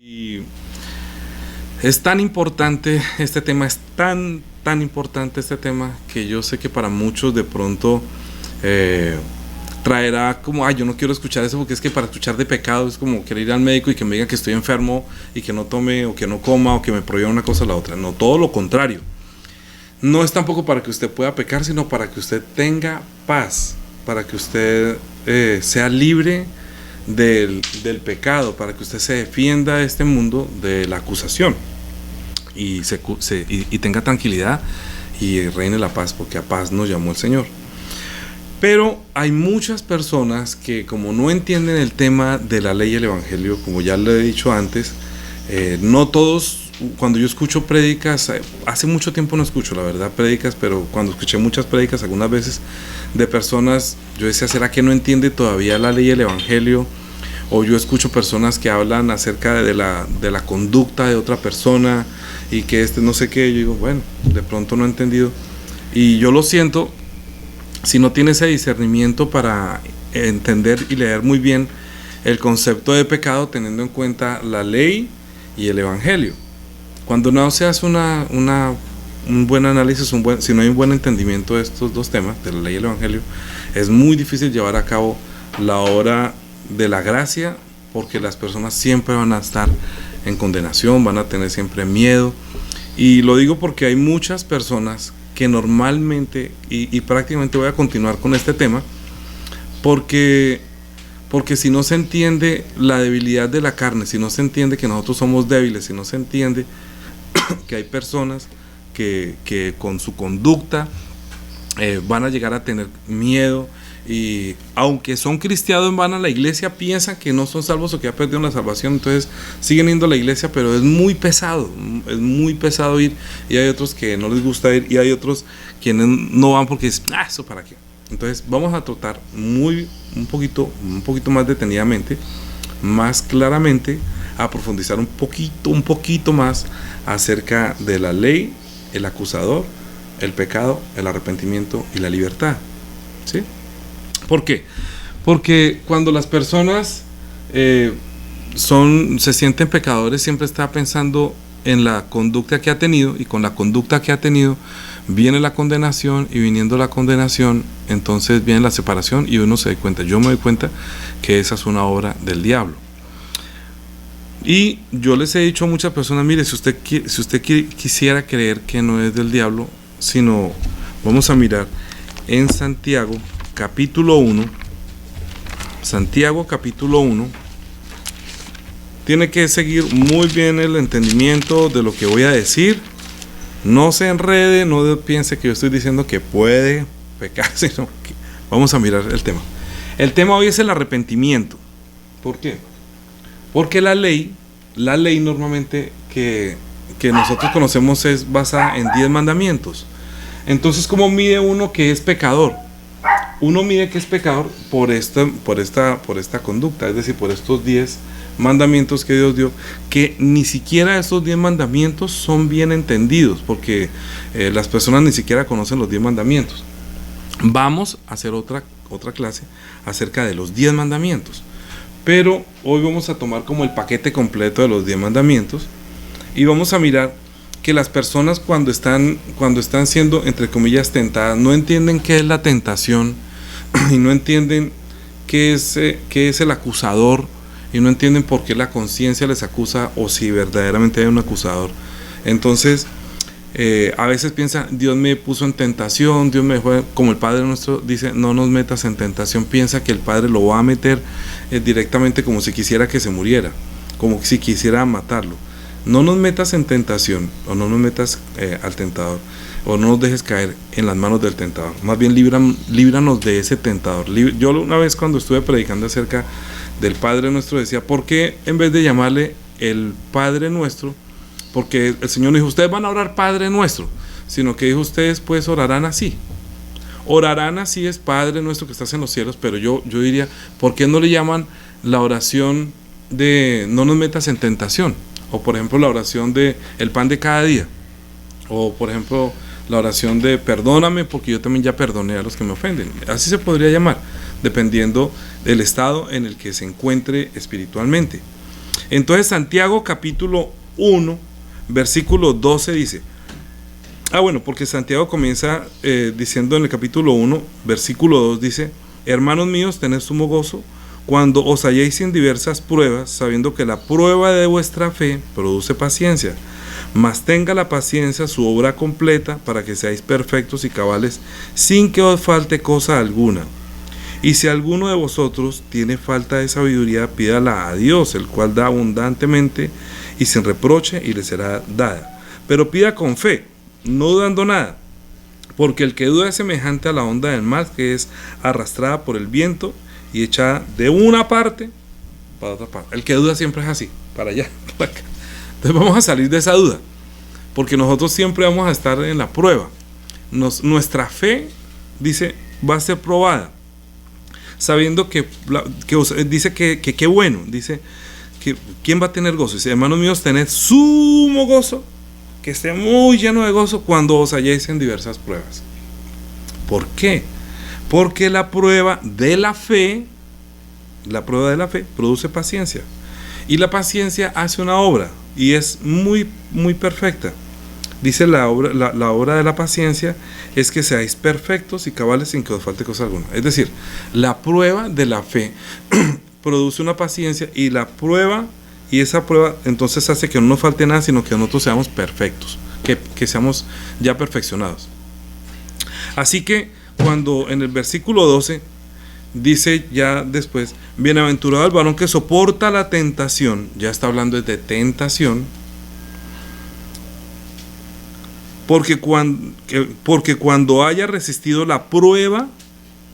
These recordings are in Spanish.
Y es tan importante este tema, es tan importante este tema, que yo sé que para muchos de pronto traerá como, ay, yo no quiero escuchar eso, porque es que para escuchar de pecado es como querer ir al médico y que me diga que estoy enfermo y que no tome o que no coma o que me prohíba una cosa o la otra. No, todo lo contrario. No es tampoco para que usted pueda pecar, sino para que usted tenga paz, para que usted sea libre del pecado, para que usted se defienda de este mundo de la acusación y tenga tranquilidad y reine la paz, porque a paz nos llamó el Señor. Pero hay muchas personas que, como no entienden el tema de la ley y el evangelio, como ya le he dicho antes, no todos. Cuando yo escucho prédicas, hace mucho tiempo no escucho, la verdad, prédicas, pero cuando escuché muchas prédicas algunas veces de personas, yo decía, ¿será que no entiende todavía la ley y el evangelio? O yo escucho personas que hablan acerca de la conducta de otra persona y que no sé qué. Yo digo, bueno, de pronto no he entendido. Y yo lo siento, si no tiene ese discernimiento para entender y leer muy bien el concepto de pecado, teniendo en cuenta la ley y el evangelio. Cuando no se hace un buen análisis, si no hay un buen entendimiento de estos dos temas, de la ley y el evangelio, es muy difícil llevar a cabo la obra de la gracia, porque las personas siempre van a estar en condenación, van a tener siempre miedo. Y lo digo porque hay muchas personas que normalmente, y prácticamente voy a continuar con este tema, porque si no se entiende la debilidad de la carne, si no se entiende que nosotros somos débiles, si no se entiende que hay personas que con su conducta van a llegar a tener miedo, y aunque son cristianos, van a la iglesia, piensan que no son salvos o que ya perdieron la salvación, entonces siguen yendo a la iglesia, pero es muy pesado ir, y hay otros que no les gusta ir, y hay otros quienes no van porque dicen, ¿eso para qué? Entonces vamos a tratar un poquito más detenidamente, más claramente, a profundizar un poquito más acerca de la ley, el acusador, el pecado, el arrepentimiento y la libertad. ¿Sí? ¿Por qué? Porque cuando las personas se sienten pecadores, siempre está pensando en la conducta que ha tenido, y con la conducta que ha tenido viene la condenación, y viniendo la condenación, entonces viene la separación, y uno se da cuenta, yo me doy cuenta que esa es una obra del diablo. Y yo les he dicho a muchas personas, mire, si usted quisiera creer que no es del diablo, sino, vamos a mirar en Santiago capítulo 1, tiene que seguir muy bien el entendimiento de lo que voy a decir. No se enrede, no piense que yo estoy diciendo que puede pecar, sino que vamos a mirar el tema. El tema hoy es el arrepentimiento. ¿Por qué? Porque la ley normalmente que nosotros conocemos es basada en 10 mandamientos. Entonces, ¿cómo mide uno que es pecador? Uno mide que es pecador por esta conducta, es decir, por estos 10 mandamientos que Dios dio, que ni siquiera estos 10 mandamientos son bien entendidos, porque las personas ni siquiera conocen los 10 mandamientos. Vamos a hacer otra clase acerca de los 10 mandamientos, pero hoy vamos a tomar como el paquete completo de los 10 mandamientos, y vamos a mirar que las personas cuando están siendo, entre comillas, tentadas, no entienden qué es la tentación, y no entienden qué es el acusador, y no entienden por qué la conciencia les acusa, o si verdaderamente hay un acusador. Entonces a veces piensan, Dios me puso en tentación, Dios me dejó, como el Padre nuestro dice, no nos metas en tentación. Piensa que el Padre lo va a meter directamente, como si quisiera que se muriera, como si quisiera matarlo. No nos metas en tentación, o no nos metas al tentador, o no nos dejes caer en las manos del tentador. Más bien líbranos de ese tentador. Yo una vez, cuando estuve predicando acerca del Padre Nuestro, decía, ¿por qué en vez de llamarle el Padre Nuestro? Porque el Señor no dijo, ustedes van a orar Padre Nuestro, sino que dijo, ustedes pues orarán así. Orarán así es Padre Nuestro que estás en los cielos, pero yo diría, ¿por qué no le llaman la oración de no nos metas en tentación? O por ejemplo la oración de el pan de cada día, o por ejemplo la oración de perdóname porque yo también ya perdoné a los que me ofenden. Así se podría llamar, dependiendo del estado en el que se encuentre espiritualmente. Entonces Santiago capítulo 1, versículo 12 dice, bueno, porque Santiago comienza diciendo en el capítulo 1, versículo 2 dice, hermanos míos, tened sumo gozo cuando os halléis en diversas pruebas, sabiendo que la prueba de vuestra fe produce paciencia. Mas tenga la paciencia su obra completa, para que seáis perfectos y cabales, sin que os falte cosa alguna. Y si alguno de vosotros tiene falta de sabiduría, pídala a Dios, el cual da abundantemente y sin reproche, y le será dada. Pero pida con fe, no dudando nada, porque el que duda es semejante a la onda del mar, que es arrastrada por el viento y echada de una parte para otra parte. El que duda siempre es así, para allá, para acá. Entonces vamos a salir de esa duda, porque nosotros siempre vamos a estar en la prueba. Nuestra fe, dice, va a ser probada, sabiendo dice que qué bueno, dice que ¿quién va a tener gozo? Dice, hermanos míos, tened sumo gozo, que esté muy lleno de gozo cuando os halléis en diversas pruebas. ¿Por qué? Porque la prueba de la fe produce paciencia, y la paciencia hace una obra, y es muy, muy perfecta. Dice la obra de la paciencia es que seáis perfectos y cabales sin que os falte cosa alguna. Es decir, la prueba de la fe produce una paciencia, y esa prueba entonces hace que no nos falte nada, sino que nosotros seamos perfectos, que seamos ya perfeccionados. Así que cuando en el versículo 12 dice ya después, bienaventurado el varón que soporta la tentación, ya está hablando de tentación, porque cuando haya resistido la prueba,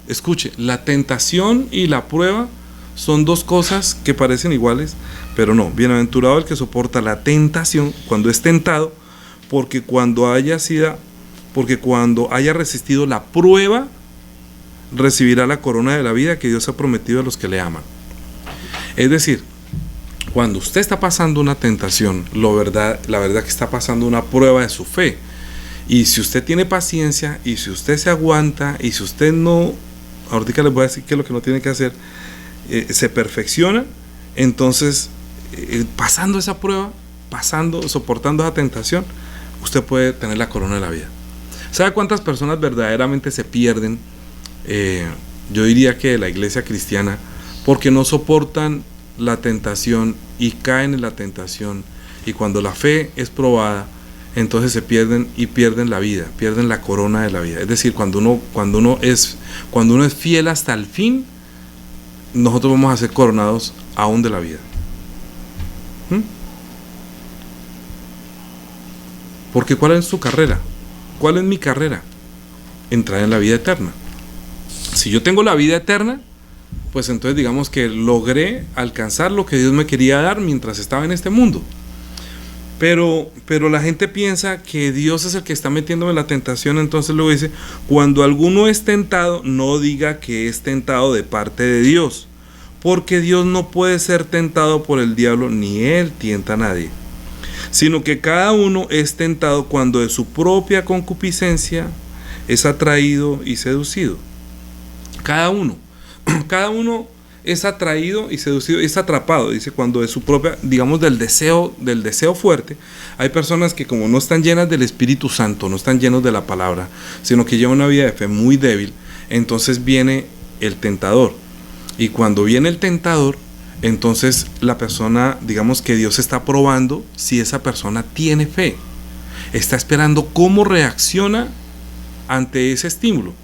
escuche, la tentación y la prueba son dos cosas que parecen iguales, pero no. Bienaventurado el que soporta la tentación cuando es tentado, porque cuando haya resistido la prueba, recibirá la corona de la vida que Dios ha prometido a los que le aman. Es decir, cuando usted está pasando una tentación, la verdad que está pasando una prueba de su fe. Y si usted tiene paciencia, y si usted se aguanta, y si usted no, ahorita les voy a decir qué es lo que no tiene que hacer, se perfecciona, entonces pasando esa prueba, soportando esa tentación, usted puede tener la corona de la vida. ¿Sabe cuántas personas verdaderamente se pierden? Yo diría que de la iglesia cristiana, porque no soportan la tentación y caen en la tentación, y cuando la fe es probada, entonces se pierden la vida, pierden la corona de la vida. Es decir, cuando uno es fiel hasta el fin, nosotros vamos a ser coronados aún de la vida. Porque ¿cuál es su carrera? ¿Cuál es mi carrera? Entrar en la vida eterna. Si yo tengo la vida eterna, pues entonces digamos que logré alcanzar lo que Dios me quería dar mientras estaba en este mundo. Pero la gente piensa que Dios es el que está metiéndome en la tentación. Entonces luego dice, cuando alguno es tentado, no diga que es tentado de parte de Dios, porque Dios no puede ser tentado por el diablo, ni él tienta a nadie, sino que cada uno es tentado cuando de su propia concupiscencia es atraído y seducido. Cada uno es atraído y seducido, es atrapado, dice, cuando de su propia, digamos, del deseo fuerte. Hay personas que, como no están llenas del Espíritu Santo, no están llenos de la palabra, sino que llevan una vida de fe muy débil, entonces viene el tentador. Y cuando viene el tentador, entonces la persona, digamos que Dios está probando si esa persona tiene fe, está esperando cómo reacciona ante ese estímulo.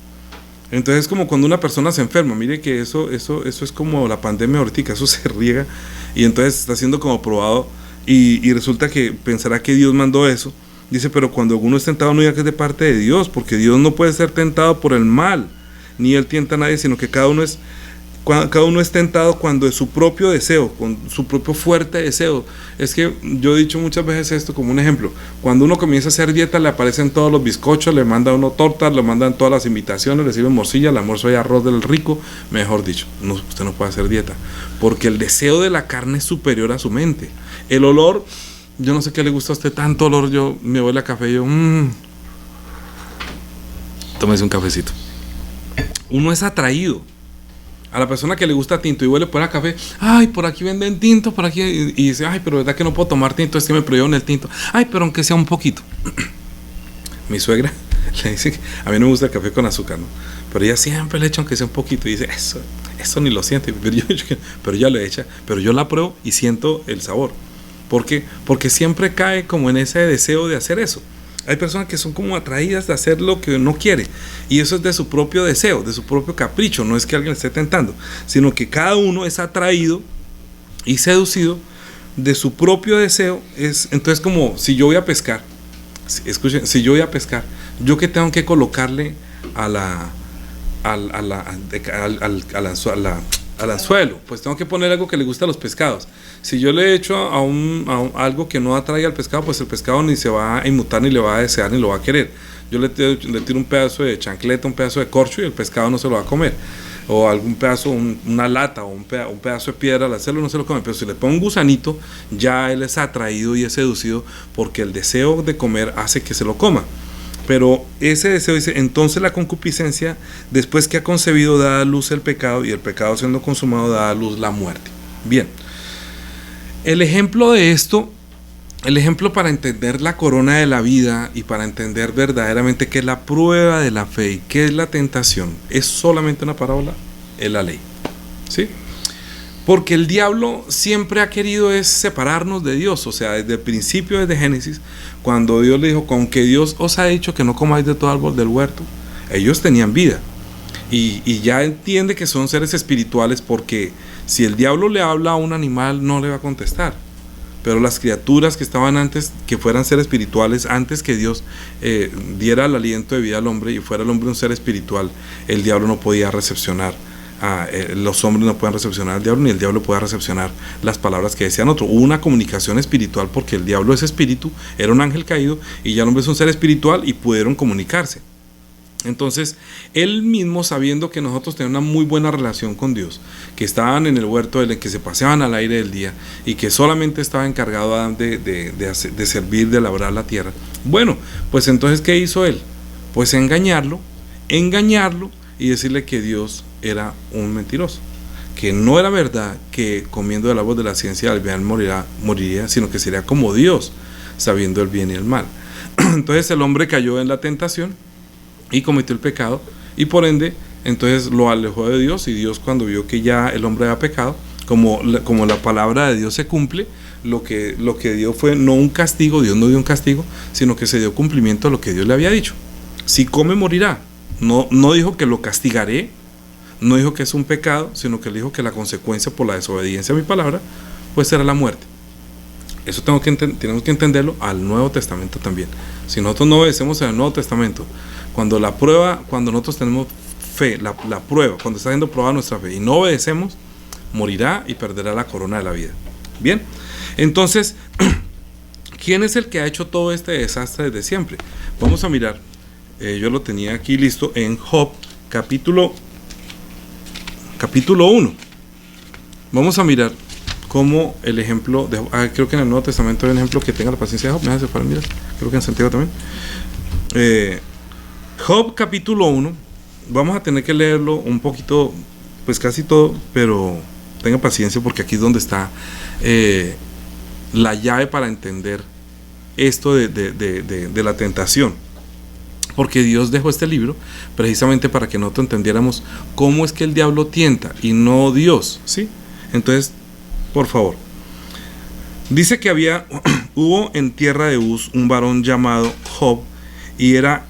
Entonces es como cuando una persona se enferma. Mire que eso es como la pandemia ahorita, eso se riega, y entonces está siendo como probado, y resulta que pensará que Dios mandó eso. Dice, pero cuando uno es tentado, no diga que es de parte de Dios, porque Dios no puede ser tentado por el mal, ni él tienta a nadie, sino que cada uno es tentado cuando es su propio deseo, con su propio fuerte deseo. Es que yo he dicho muchas veces esto como un ejemplo. Cuando uno comienza a hacer dieta, le aparecen todos los bizcochos, le manda uno tortas, le mandan todas las invitaciones, le sirven morcilla, el almuerzo y arroz del rico. Mejor dicho, usted no puede hacer dieta, porque el deseo de la carne es superior a su mente. El olor, yo no sé qué le gusta a usted, tanto olor, yo me voy a café y yo, tómese un cafecito. Uno es atraído A la persona que le gusta tinto y huele por el café, ay, por aquí venden tinto, por aquí, y dice, ay, pero verdad que no puedo tomar tinto, es que me prohíben el tinto. Ay, pero aunque sea un poquito. Mi suegra le dice que a mí no me gusta el café con azúcar, ¿no? Pero ella siempre le echa aunque sea un poquito y dice, eso ni lo siente, pero ya le echa, pero yo la pruebo y siento el sabor. ¿Por qué? Porque siempre cae como en ese deseo de hacer eso. Hay personas que son como atraídas de hacer lo que no quiere, y eso es de su propio deseo, de su propio capricho. No es que alguien le esté tentando, sino que cada uno es atraído y seducido de su propio deseo. Entonces, como si yo voy a pescar, escuchen, si yo voy a pescar, ¿yo qué tengo que colocarle al anzuelo? Pues tengo que poner algo que le guste a los pescados. Si yo le echo a algo que no atrae al pescado, pues el pescado ni se va a inmutar, ni le va a desear, ni lo va a querer. Yo le tiro un pedazo de chancleta, un pedazo de corcho, y el pescado no se lo va a comer. O algún pedazo, una lata o un pedazo de piedra al hacerlo, no se lo come. Pero si le pongo un gusanito, ya él es atraído y es seducido, porque el deseo de comer hace que se lo coma. Pero ese deseo dice, entonces la concupiscencia, después que ha concebido, da a luz el pecado, y el pecado siendo consumado da a luz la muerte. Bien, el ejemplo de esto, el ejemplo para entender la corona de la vida y para entender verdaderamente qué es la prueba de la fe y qué es la tentación, es solamente una parábola, es la ley, ¿sí? Porque el diablo siempre ha querido es separarnos de Dios. O sea, desde el principio, desde Génesis, cuando Dios le dijo, con que Dios os ha dicho que no comáis de todo árbol del huerto, ellos tenían vida, y ya entiende que son seres espirituales, porque si el diablo le habla a un animal, no le va a contestar. Pero las criaturas que estaban antes, que fueran seres espirituales, antes que Dios diera el aliento de vida al hombre y fuera el hombre un ser espiritual, el diablo no podía recepcionar. Los hombres no pueden recepcionar al diablo, ni el diablo puede recepcionar las palabras que decían otro. Hubo una comunicación espiritual, porque el diablo es espíritu, era un ángel caído, y ya el hombre es un ser espiritual, y pudieron comunicarse. Entonces, él mismo, sabiendo que nosotros teníamos una muy buena relación con Dios, que estaban en el huerto, que se paseaban al aire del día, y que solamente estaba encargado Adán de servir, de labrar la tierra, bueno, pues entonces, ¿qué hizo él? Pues engañarlo y decirle que Dios era un mentiroso, que no era verdad que comiendo del árbol de la ciencia del bien moriría, sino que sería como Dios, sabiendo el bien y el mal. Entonces el hombre cayó en la tentación y cometió el pecado, y por ende entonces lo alejó de Dios, y Dios, cuando vio que ya el hombre había pecado, como la palabra de Dios se cumple, lo que dio fue no un castigo. Dios no dio un castigo, sino que se dio cumplimiento a lo que Dios le había dicho: si come morirá. No dijo que lo castigaré, no dijo que es un pecado, sino que le dijo que la consecuencia por la desobediencia a mi palabra pues será la muerte. Eso tenemos que entenderlo al Nuevo Testamento también. Si nosotros no obedecemos al Nuevo Testamento, cuando nosotros tenemos fe, la prueba, cuando está siendo probada nuestra fe y no obedecemos, morirá y perderá la corona de la vida. Bien, entonces, ¿quién es el que ha hecho todo este desastre desde siempre? Vamos a mirar, yo lo tenía aquí listo en Job, capítulo 1. Vamos a mirar cómo el ejemplo de creo que en el Nuevo Testamento hay un ejemplo que tenga la paciencia de Job. Me hace para mirar, creo que en Santiago también. Job capítulo 1, vamos a tener que leerlo un poquito, pues casi todo, pero tenga paciencia, porque aquí es donde está la llave para entender esto de la tentación. Porque Dios dejó este libro precisamente para que nosotros entendiéramos cómo es que el diablo tienta y no Dios, ¿sí? Entonces, por favor, dice que hubo en tierra de Uz un varón llamado Job, y era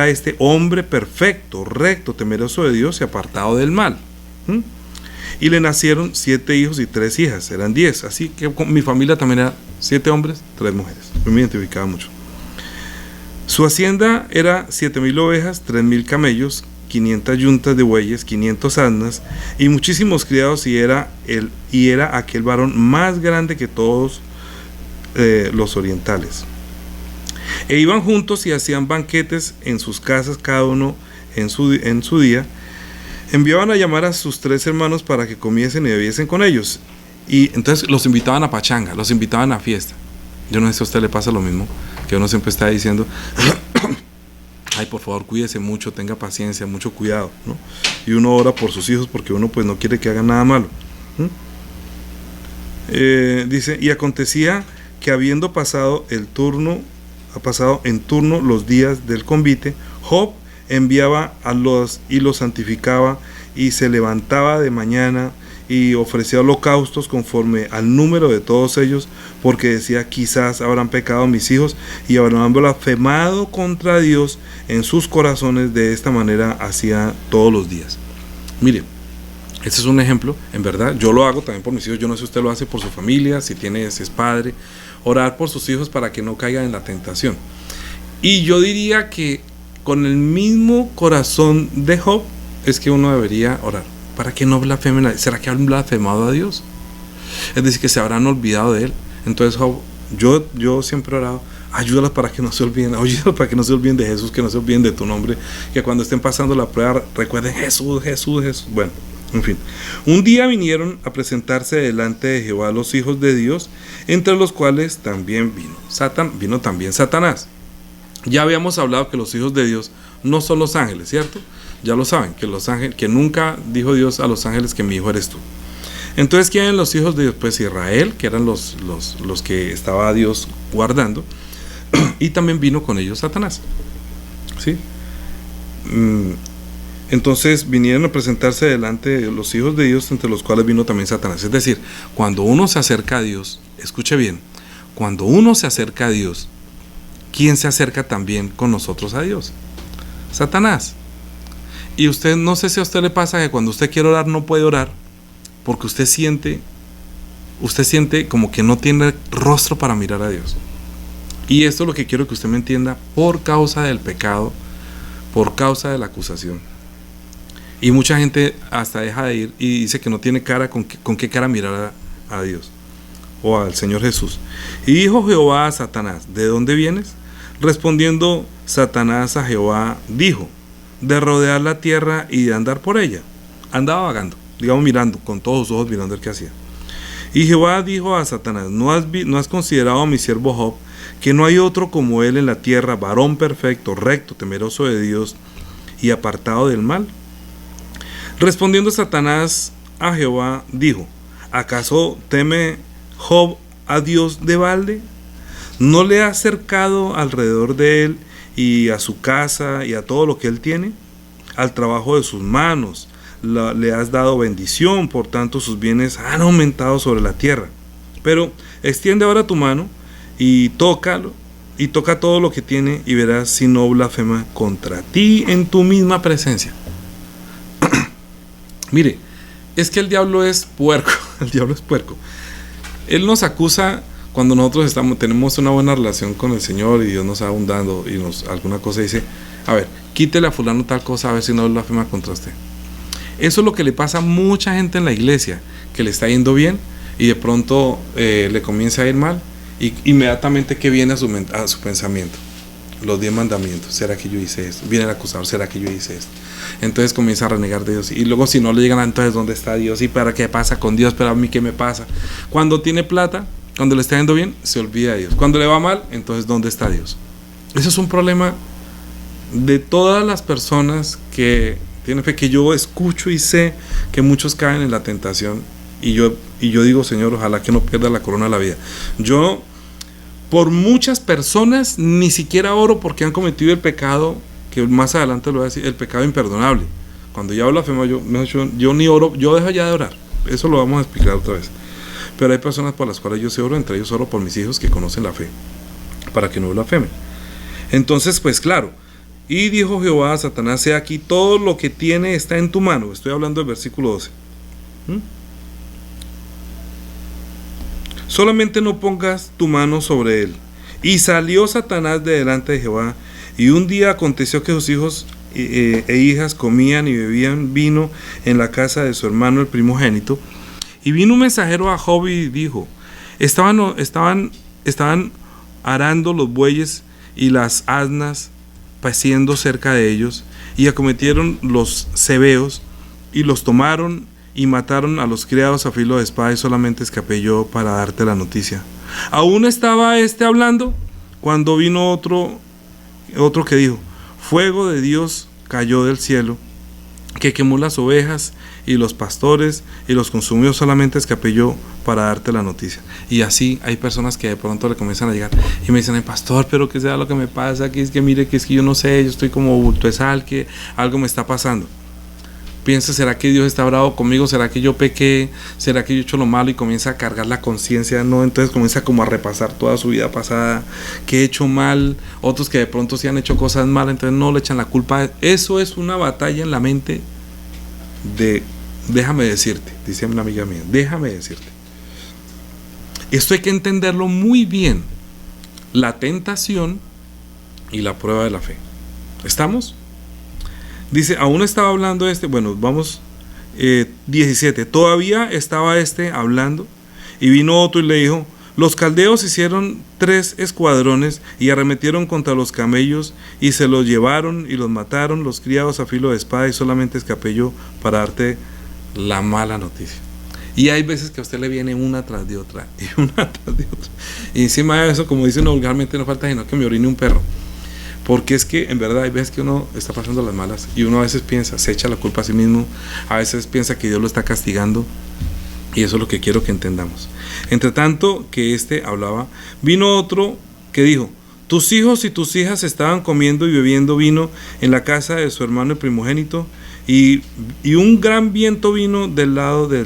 este hombre perfecto, recto, temeroso de Dios y apartado del mal. Y le nacieron 7 hijos y 3 hijas, eran 10. Así que mi familia también era 7 hombres, 3 mujeres. Me identificaba mucho. Su hacienda era 7,000 ovejas, 3,000 camellos, 500 yuntas de bueyes, 500 asnas y muchísimos criados, y era aquel varón más grande que todos los orientales. E iban juntos y hacían banquetes en sus casas, cada uno en su día. Enviaban a llamar a sus 3 hermanos para que comiesen y bebiesen con ellos. Y entonces los invitaban a pachanga, los invitaban a fiesta. Yo no sé si a usted le pasa lo mismo, que uno siempre está diciendo, ay, por favor, cuídese mucho, tenga paciencia, mucho cuidado, ¿no? Y uno ora por sus hijos porque uno pues no quiere que hagan nada malo. Dice, y acontecía que habiendo pasado en turno los días del convite, Job enviaba a los y los santificaba, y se levantaba de mañana y ofrecía holocaustos conforme al número de todos ellos, porque decía, quizás habrán pecado mis hijos y habrán blasfemado contra Dios en sus corazones. De esta manera hacía todos los días. Mire, este es un ejemplo, en verdad, yo lo hago también por mis hijos. Yo no sé si usted lo hace por su familia, si es padre, orar por sus hijos para que no caigan en la tentación. Y yo diría que con el mismo corazón de Job es que uno debería orar para que no blasfemen. ¿Será que han blasfemado a Dios? Es decir, que se habrán olvidado de él. Entonces Job, yo siempre he orado, ayúdalos para que no se olviden, ayúdalos para que no se olviden de Jesús, que no se olviden de tu nombre, que cuando estén pasando la prueba recuerden Jesús, Jesús, Jesús. Bueno, en fin, un día vinieron a presentarse delante de Jehová los hijos de Dios, entre los cuales también vino también Satanás. Ya habíamos hablado que los hijos de Dios no son los ángeles, ¿cierto? Ya lo saben, que los ángeles, que nunca dijo Dios a los ángeles que mi hijo eres tú. Entonces, ¿quién eran los hijos de Dios? Pues Israel, que eran los que estaba Dios guardando, y también vino con ellos Satanás, ¿sí? Entonces vinieron a presentarse delante de los hijos de Dios, entre los cuales vino también Satanás. Es decir, cuando uno se acerca a Dios, escuche bien, cuando uno se acerca a Dios, ¿quién se acerca también con nosotros a Dios? Satanás. Y usted, no sé si a usted le pasa que cuando usted quiere orar no puede orar, porque usted siente como que no tiene rostro para mirar a Dios. Y esto es lo que quiero que usted me entienda, por causa del pecado, por causa de la acusación. Y mucha gente hasta deja de ir y dice que no tiene cara con qué cara mirar a Dios o al Señor Jesús. Y dijo Jehová a Satanás, ¿de dónde vienes? Respondiendo Satanás a Jehová, dijo, de rodear la tierra y de andar por ella. Andaba vagando, digamos mirando, con todos sus ojos mirando el que hacía. Y Jehová dijo a Satanás, ¿no has considerado a mi siervo Job, que no hay otro como él en la tierra, varón perfecto, recto, temeroso de Dios y apartado del mal? Respondiendo Satanás a Jehová, dijo, ¿acaso teme Job a Dios de balde? ¿No le ha cercado alrededor de él y a su casa y a todo lo que él tiene? Al trabajo de sus manos le has dado bendición, por tanto sus bienes han aumentado sobre la tierra. Pero extiende ahora tu mano y tócalo, y toca todo lo que tiene, y verás si no blasfema contra ti en tu misma presencia. Mire, es que el diablo es puerco, el diablo es puerco. Él nos acusa cuando nosotros tenemos una buena relación con el Señor y Dios nos va abundando y alguna cosa dice, a ver, quítele a fulano tal cosa a ver si no blasfema contra usted. Eso es lo que le pasa a mucha gente en la iglesia, que le está yendo bien y de pronto le comienza a ir mal, y inmediatamente que viene a su pensamiento los 10 mandamientos, ¿será que yo hice esto? Viene el acusador, ¿será que yo hice esto? Entonces comienza a renegar de Dios, y luego si no le llegan, entonces ¿dónde está Dios? ¿Y para qué pasa con Dios? ¿Pero a mí qué me pasa? Cuando tiene plata, cuando le está yendo bien, se olvida de Dios. Cuando le va mal, entonces ¿dónde está Dios? Eso es un problema de todas las personas que tienen fe, que yo escucho y sé que muchos caen en la tentación, y yo digo, Señor, ojalá que no pierda la corona de la vida. Yo, por muchas personas, ni siquiera oro porque han cometido el pecado, que más adelante lo voy a decir, el pecado imperdonable. Cuando ya hablo blasfema, yo ni oro, yo dejo ya de orar. Eso lo vamos a explicar otra vez. Pero hay personas por las cuales yo sí oro, entre ellos oro por mis hijos que conocen la fe, para que no blasfemen. Entonces, pues claro, y dijo Jehová a Satanás, he aquí todo lo que tiene está en tu mano. Estoy hablando del versículo 12. Solamente no pongas tu mano sobre él. Y salió Satanás de delante de Jehová, y un día aconteció que sus hijos e hijas comían y bebían vino en la casa de su hermano el primogénito. Y vino un mensajero a Job y dijo, estaban arando los bueyes y las asnas paciendo cerca de ellos, y acometieron los cebeos y los tomaron y mataron a los criados a filo de espada, y solamente escapé yo para darte la noticia. Aún estaba hablando cuando vino otro que dijo, fuego de Dios cayó del cielo, que quemó las ovejas y los pastores y los consumió, solamente escapé yo para darte la noticia. Y así hay personas que de pronto le comienzan a llegar y me dicen: ay, pastor, pero ¿qué sea lo que me pasa? Que es que mire, que es que yo no sé, yo estoy como bulto de sal, que algo me está pasando. Piensa, ¿será que Dios está bravo conmigo? ¿Será que yo pequé? ¿Será que yo he hecho lo malo? Y comienza a cargar la conciencia, ¿no? Entonces comienza como a repasar toda su vida pasada, que he hecho mal, otros que de pronto sí han hecho cosas malas, entonces no le echan la culpa. Eso es una batalla en la mente de, déjame decirte, dice una amiga mía, déjame decirte. Esto hay que entenderlo muy bien, la tentación y la prueba de la fe. ¿Estamos? Dice, aún estaba hablando bueno, vamos, 17, todavía estaba hablando, y vino otro y le dijo: los caldeos hicieron 3 escuadrones y arremetieron contra los camellos y se los llevaron y los mataron los criados a filo de espada, y solamente escapé yo para darte la mala noticia. Y hay veces que a usted le viene una tras de otra y una tras de otra, y encima de eso, como dicen vulgarmente, no falta sino que me orine un perro. Porque es que en verdad hay veces que uno está pasando las malas y uno a veces piensa, se echa la culpa a sí mismo, a veces piensa que Dios lo está castigando, y eso es lo que quiero que entendamos. Entre tanto que hablaba, vino otro que dijo: tus hijos y tus hijas estaban comiendo y bebiendo vino en la casa de su hermano el primogénito, y un gran viento vino del lado del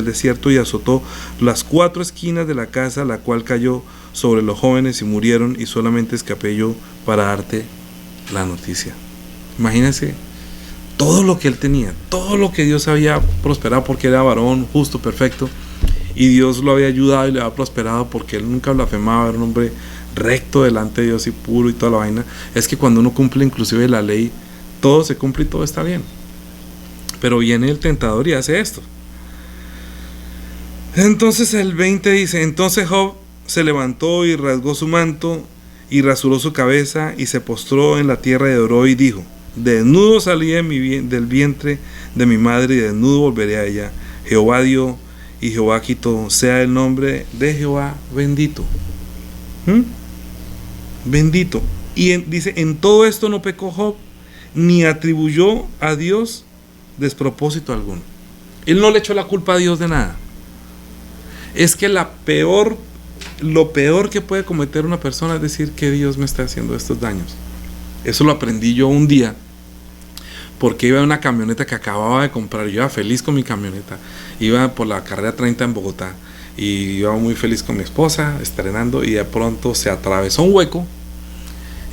desierto y azotó las 4 esquinas de la casa, la cual cayó sobre los jóvenes y murieron, y solamente escapé yo para darte la noticia. Imagínense todo lo que él tenía, todo lo que Dios había prosperado, porque era varón justo, perfecto, y Dios lo había ayudado y le había prosperado porque él nunca blasfemaba, era un hombre recto delante de Dios y puro y toda la vaina. Es que cuando uno cumple inclusive la ley, todo se cumple y todo está bien. Pero viene el tentador y hace esto. Entonces el 20 dice: entonces Job se levantó y rasgó su manto y rasuró su cabeza y se postró en la tierra y oró y dijo: desnudo salí del vientre de mi madre y desnudo volveré a ella. Jehová dio y Jehová quitó, sea el nombre de Jehová bendito. Bendito. Y dice: en todo esto no pecó Job, ni atribuyó a Dios despropósito alguno. Él no le echó la culpa a Dios de nada. Es que lo peor que puede cometer una persona es decir que Dios me está haciendo estos daños. Eso lo aprendí yo un día, porque iba en una camioneta que acababa de comprar. Yo iba feliz con mi camioneta, iba por la carrera 30 en Bogotá, y iba muy feliz con mi esposa, estrenando, y de pronto se atravesó un hueco,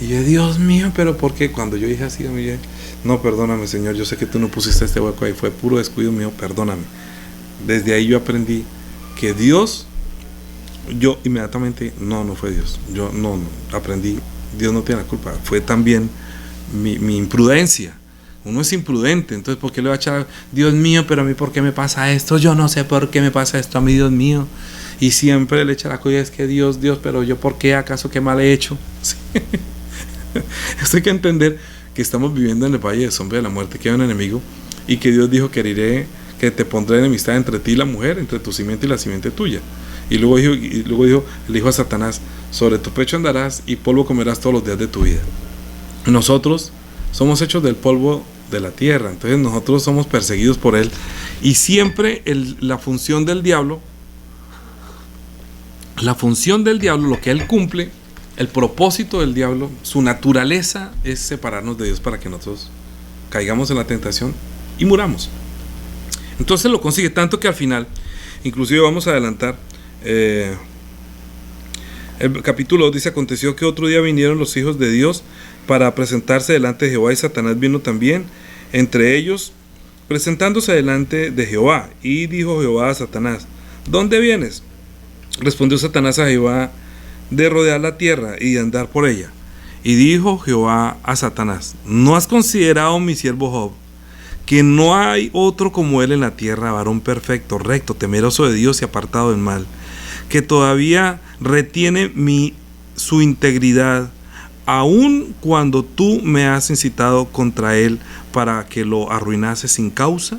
y yo: Dios mío, pero ¿por qué? Cuando yo dije así, no, perdóname, Señor, yo sé que tú no pusiste este hueco ahí, fue puro descuido mío, perdóname. Desde ahí yo aprendí que Dios, yo inmediatamente, no fue Dios, yo no, aprendí, Dios no tiene la culpa, fue también mi imprudencia. Uno es imprudente, entonces ¿por qué le va a echar: Dios mío, pero a mí por qué me pasa esto? Yo no sé por qué me pasa esto a mí, Dios mío. Y siempre le echa la culpa: es que Dios, pero yo ¿por qué? ¿Acaso qué mal he hecho? ¿Sí? Esto hay que entender, que estamos viviendo en el valle de sombra de la muerte, que hay un enemigo, y que Dios dijo que te pondré enemistad entre ti y la mujer, entre tu simiente y la simiente tuya. Y luego dijo, le dijo a Satanás: sobre tu pecho andarás y polvo comerás todos los días de tu vida. Nosotros somos hechos del polvo de la tierra, entonces nosotros somos perseguidos por él, y siempre la función del diablo, lo que él cumple, el propósito del diablo, su naturaleza es separarnos de Dios para que nosotros caigamos en la tentación y muramos. Entonces lo consigue, tanto que al final, inclusive vamos a adelantar, el capítulo 2 dice: aconteció que otro día vinieron los hijos de Dios para presentarse delante de Jehová, y Satanás vino también entre ellos, presentándose delante de Jehová. Y dijo Jehová a Satanás: ¿dónde vienes? Respondió Satanás a Jehová: de rodear la tierra y de andar por ella. Y dijo Jehová a Satanás: ¿no has considerado mi siervo Job, que no hay otro como él en la tierra, varón perfecto, recto, temeroso de Dios y apartado del mal, que todavía retiene su integridad, aun cuando tú me has incitado contra él para que lo arruinase sin causa?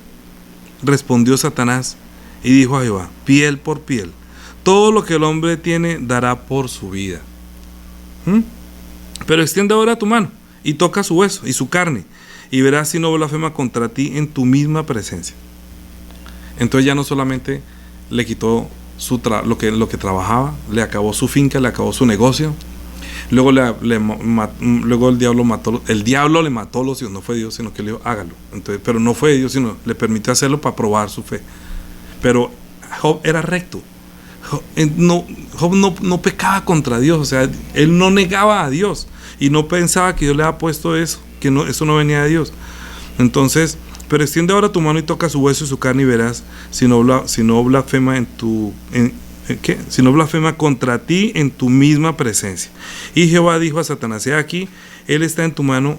Respondió Satanás y dijo a Jehová: piel por piel, todo lo que el hombre tiene dará por su vida. Pero extiende ahora tu mano. y toca su hueso y su carne, y verás si no blasfema contra ti en tu misma presencia. Entonces ya no solamente le quitó lo que trabajaba, le acabó su finca, le acabó su negocio. Luego, luego el diablo le mató los hijos. No fue Dios, sino que le dijo, hágalo. Entonces, pero no fue Dios, sino le permitió hacerlo para probar su fe. Pero Job era recto. Job no pecaba contra Dios. O sea, él no negaba a Dios y no pensaba que Dios le había puesto eso, que eso no venía de Dios. Entonces, pero extiende ahora tu mano y toca su hueso y su carne y verás si no blasfema si no blasfema contra ti en tu misma presencia. Y Jehová dijo a Satanás, he aquí, él está en tu mano,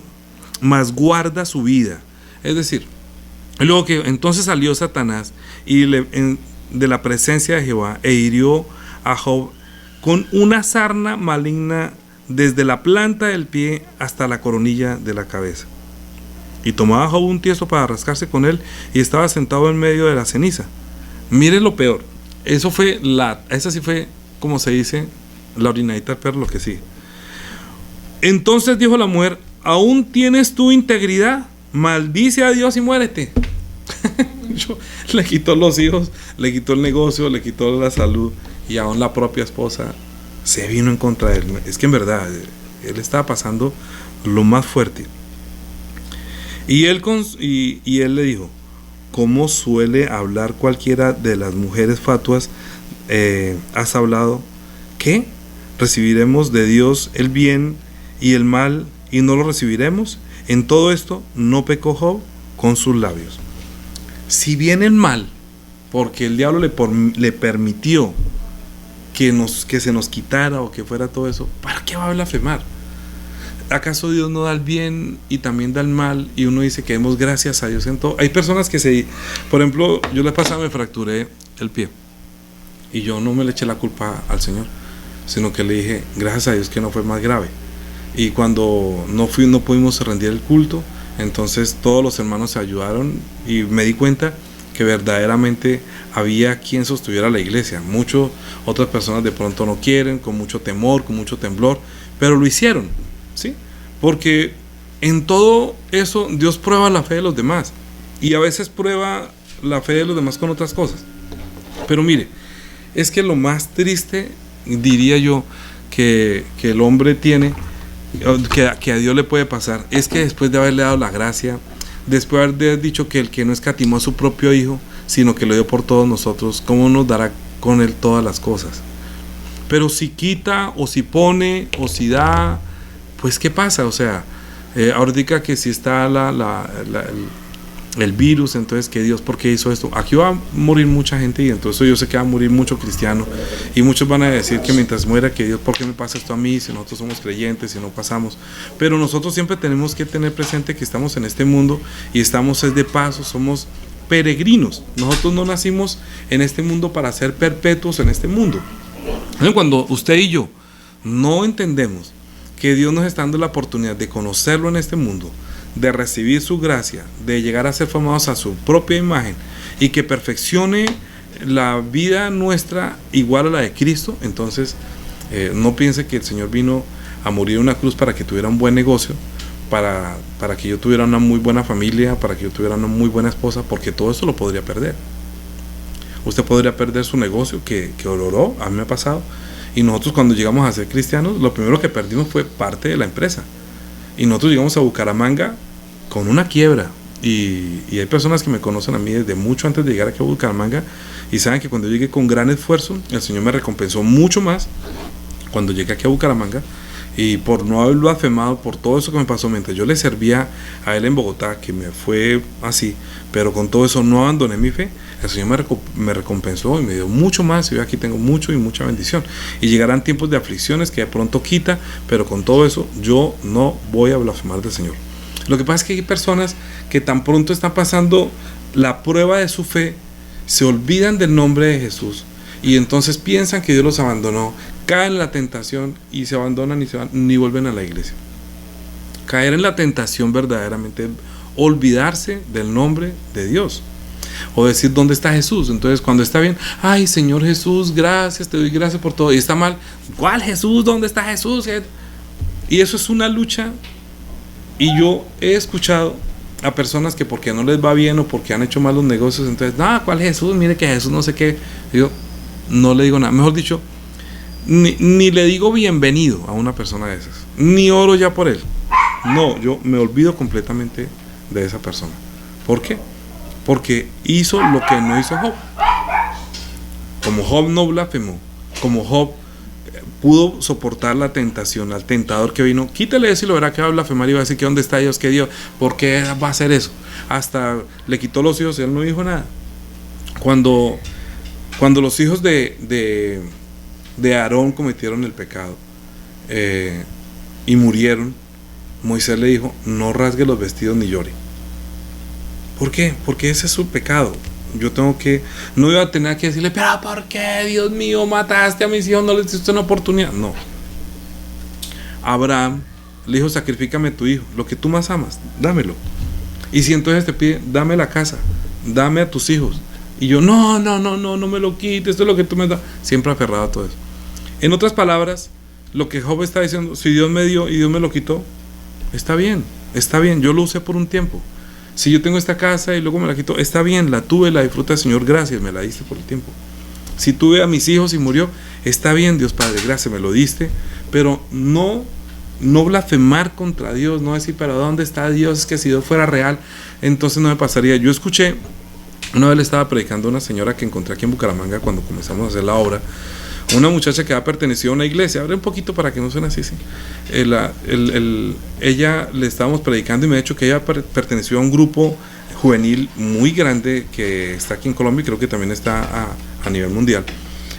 mas guarda su vida. Es decir, luego que entonces salió Satanás de la presencia de Jehová e hirió a Job con una sarna maligna desde la planta del pie hasta la coronilla de la cabeza. Y tomaba Job un tiesto para rascarse con él y estaba sentado en medio de la ceniza. Mire lo peor. Esa sí fue, como se dice, la orinadita del perro, lo que sigue. Entonces dijo la mujer, ¿aún tienes tu integridad? Maldice a Dios y muérete. Le quitó los hijos, le quitó el negocio, le quitó la salud, y aún la propia esposa se vino en contra de él. Es que en verdad, él estaba pasando lo más fuerte. Y él le dijo, ¿cómo suele hablar cualquiera de las mujeres fatuas? ¿Has hablado? ¿Qué? ¿Recibiremos de Dios el bien y el mal y no lo recibiremos? En todo esto no pecó Job con sus labios. Si bien el mal, porque el diablo le permitió que se nos quitara o que fuera todo eso, ¿para qué va a blasfemar? ¿Acaso Dios no da el bien y también da el mal? Y uno dice que demos gracias a Dios en todo. Hay personas que por ejemplo, yo la pasada me fracturé el pie y yo no me le eché la culpa al Señor, sino que le dije, gracias a Dios que no fue más grave. Y cuando no pudimos rendir el culto, entonces todos los hermanos se ayudaron y me di cuenta que verdaderamente había quien sostuviera la iglesia. Otras personas de pronto no quieren, con mucho temor, con mucho temblor, pero lo hicieron. ¿Sí? Porque en todo eso Dios prueba la fe de los demás y a veces prueba la fe de los demás con otras cosas. Pero mire, es que lo más triste, diría yo, que el hombre tiene, que a Dios le puede pasar, es que después de haberle dado la gracia, después de haber dicho que el que no escatimó a su propio hijo, sino que lo dio por todos nosotros, ¿cómo nos dará con él todas las cosas? Pero si quita o si pone o si da, pues ¿qué pasa? O sea, ahorita que si está el virus, entonces ¿qué Dios? ¿Por qué hizo esto? Aquí va a morir mucha gente y entonces yo sé que va a morir mucho cristiano y muchos van a decir que mientras muera que Dios, ¿por qué me pasa esto a mí? Si nosotros somos creyentes, si no pasamos. Pero nosotros siempre tenemos que tener presente que estamos en este mundo y estamos de paso, somos peregrinos. Nosotros no nacimos en este mundo para ser perpetuos en este mundo. Cuando usted y yo no entendemos que Dios nos está dando la oportunidad de conocerlo en este mundo, de recibir su gracia, de llegar a ser formados a su propia imagen y que perfeccione la vida nuestra igual a la de Cristo, entonces no piense que el Señor vino a morir en una cruz para que tuviera un buen negocio, para que yo tuviera una muy buena familia, para que yo tuviera una muy buena esposa, porque todo eso lo podría perder. Usted podría perder su negocio que oró, a mí me ha pasado. Y nosotros cuando llegamos a ser cristianos, lo primero que perdimos fue parte de la empresa. Y nosotros llegamos a Bucaramanga con una quiebra. Y hay personas que me conocen a mí desde mucho antes de llegar aquí a Bucaramanga y saben que cuando llegué con gran esfuerzo, el Señor me recompensó mucho más cuando llegué aquí a Bucaramanga. Y por no haber blasfemado, por todo eso que me pasó mientras yo le servía a Él en Bogotá, que me fue así, pero con todo eso no abandoné mi fe, el Señor me recompensó y me dio mucho más, y yo aquí tengo mucho y mucha bendición. Y llegarán tiempos de aflicciones que de pronto quita, pero con todo eso yo no voy a blasfemar del Señor. Lo que pasa es que hay personas que tan pronto están pasando la prueba de su fe, se olvidan del nombre de Jesús y entonces piensan que Dios los abandonó, caen en la tentación y se abandonan y ni vuelven a la iglesia. Caer en la tentación verdaderamente, olvidarse del nombre de Dios o decir ¿dónde está Jesús? Entonces cuando está bien, ay Señor Jesús, gracias, te doy gracias por todo, y está mal, ¿cuál Jesús? ¿Dónde está Jesús? Y eso es una lucha Y yo he escuchado a personas que porque no les va bien o porque han hecho malos negocios, entonces, ¿cuál Jesús? Mire que Jesús no sé qué. Yo no le digo nada. Mejor dicho, ni le digo bienvenido a una persona de esas. Ni oro ya por él. No, yo me olvido completamente de esa persona. ¿Por qué? Porque hizo lo que no hizo Job. Como Job no blasfemó, como Job pudo soportar la tentación, al tentador que vino, quítale eso y lo verá que va a blasfemar y va a decir que dónde está Dios, que Dios, ¿por qué va a hacer eso? Hasta le quitó los hijos y él no dijo nada. Cuando los hijos de Aarón cometieron el pecado y murieron, Moisés le dijo, no rasgue los vestidos ni llore. ¿Por qué? Porque ese es su pecado. No iba a tener que decirle, pero ¿por qué, Dios mío, mataste a mis hijos? No les diste una oportunidad. No. Abraham le dijo, sacrifícame tu hijo, lo que tú más amas, dámelo. Y si entonces te pide, dame la casa, dame a tus hijos. Y yo, no me lo quites, esto es lo que tú me das. Siempre aferrado a todo eso. En otras palabras, lo que Job está diciendo, si Dios me dio y Dios me lo quitó, está bien, yo lo usé por un tiempo. Si yo tengo esta casa y luego me la quito, está bien, la tuve, la disfruta, Señor, gracias, me la diste por el tiempo. Si tuve a mis hijos y murió, está bien, Dios Padre, gracias, me lo diste, pero no blasfemar contra Dios, no decir, pero ¿dónde está Dios? Es que si Dios fuera real, entonces no me pasaría. Yo escuché, una vez le estaba predicando a una señora que encontré aquí en Bucaramanga cuando comenzamos a hacer la obra, una muchacha que ha pertenecido a una iglesia. Abre un poquito para que no suene así, sí. Ella le estábamos predicando y me ha dicho que ella perteneció a un grupo juvenil muy grande que está aquí en Colombia y creo que también está a nivel mundial.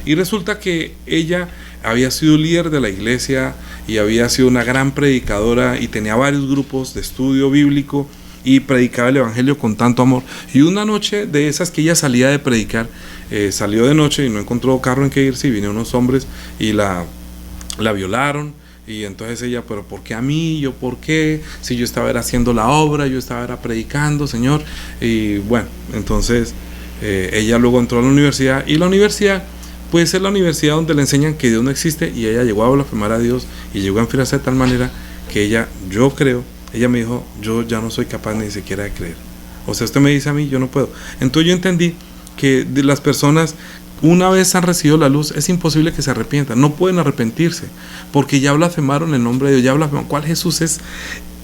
Y resulta que ella había sido líder de la iglesia y había sido una gran predicadora y tenía varios grupos de estudio bíblico y predicaba el evangelio con tanto amor. Y una noche de esas que ella salía de predicar, salió de noche y no encontró carro en que irse y vinieron unos hombres y la violaron. Y entonces ella, pero ¿por qué a mí? ¿Yo por qué? Si yo estaba haciendo la obra, yo estaba predicando, Señor. Y bueno, entonces ella luego entró a la universidad y la universidad puede ser la universidad donde le enseñan que Dios no existe y ella llegó a blasfemar a Dios y llegó a enfriarse de tal manera que ella me dijo, yo ya no soy capaz ni siquiera de creer. O sea, usted me dice a mí, yo no puedo. Entonces yo entendí que de las personas, una vez han recibido la luz, es imposible que se arrepientan, no pueden arrepentirse, porque ya blasfemaron el nombre de Dios, ya blasfemaron. ¿Cuál Jesús es?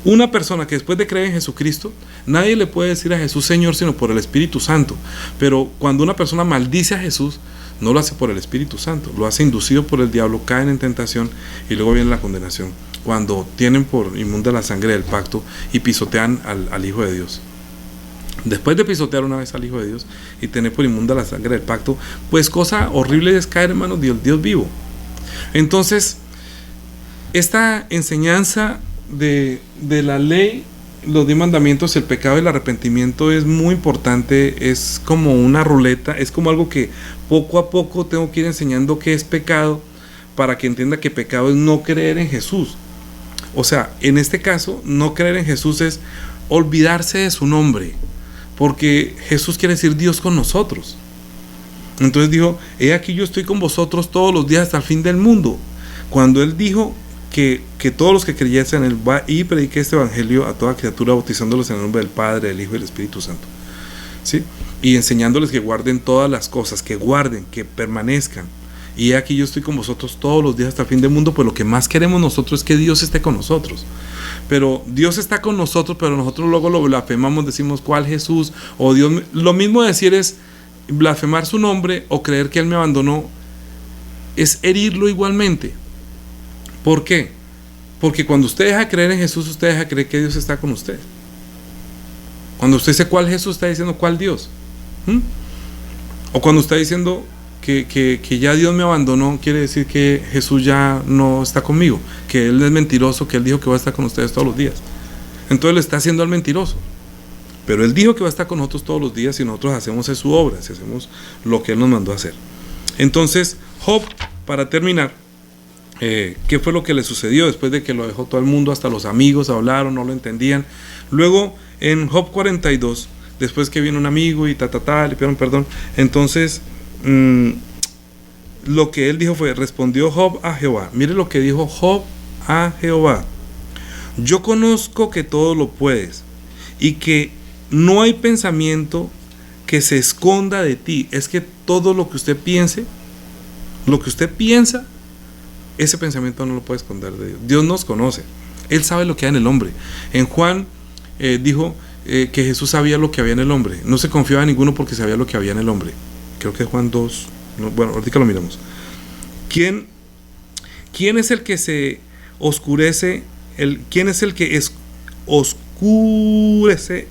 Una persona que después de creer en Jesucristo, nadie le puede decir a Jesús Señor, sino por el Espíritu Santo. Pero cuando una persona maldice a Jesús, no lo hace por el Espíritu Santo, lo hace inducido por el diablo, caen en tentación y luego viene la condenación. Cuando tienen por inmunda la sangre del pacto y pisotean al Hijo de Dios. Después de pisotear una vez al Hijo de Dios y tener por inmunda la sangre del pacto, pues cosa horrible es caer en manos de Dios vivo. Entonces, esta enseñanza de la ley, los 10 mandamientos, el pecado y el arrepentimiento es muy importante, es como una ruleta, es como algo que poco a poco tengo que ir enseñando qué es pecado para que entienda que pecado es no creer en Jesús. O sea, en este caso, no creer en Jesús es olvidarse de su nombre, porque Jesús quiere decir Dios con nosotros. Entonces dijo, he aquí yo estoy con vosotros todos los días hasta el fin del mundo. Cuando Él dijo que todos los que creyesen en Él va y predique este evangelio a toda criatura, bautizándolos en el nombre del Padre, del Hijo y del Espíritu Santo, ¿sí? Y enseñándoles que guarden todas las cosas, que guarden, que permanezcan. Y aquí yo estoy con vosotros todos los días hasta el fin del mundo, pues lo que más queremos nosotros es que Dios esté con nosotros. Pero Dios está con nosotros, pero nosotros luego lo blasfemamos, decimos ¿cuál Jesús? O Dios. Lo mismo decir es blasfemar su nombre o creer que Él me abandonó, es herirlo igualmente. ¿Por qué? Porque cuando usted deja de creer en Jesús, usted deja de creer que Dios está con usted. Cuando usted dice ¿cuál Jesús? Está diciendo ¿cuál Dios? O cuando está diciendo que ya Dios me abandonó, quiere decir que Jesús ya no está conmigo, que Él es mentiroso, que Él dijo que va a estar con ustedes todos los días. Entonces le está haciendo al mentiroso. Pero Él dijo que va a estar con nosotros todos los días y nosotros hacemos su obra, si hacemos lo que Él nos mandó a hacer. Entonces Job, para terminar, ¿qué fue lo que le sucedió después de que lo dejó todo el mundo? Hasta los amigos hablaron, no lo entendían. Luego en Job 42, después que viene un amigo y le pidieron perdón, entonces lo que él dijo fue, respondió Job a Jehová. Mire lo que dijo Job a Jehová: Yo conozco que todo lo puedes y que no hay pensamiento que se esconda de ti. Es que todo lo que usted piense, lo que usted piensa, ese pensamiento no lo puede esconder de Dios. Dios nos conoce. Él sabe lo que hay en el hombre. En Juan dijo que Jesús sabía lo que había en el hombre. No se confiaba en ninguno porque sabía lo que había en el hombre. Creo que es Juan 2. No, bueno, ahorita lo miramos. ¿Quién es el que se oscurece? ¿Quién es el que oscurece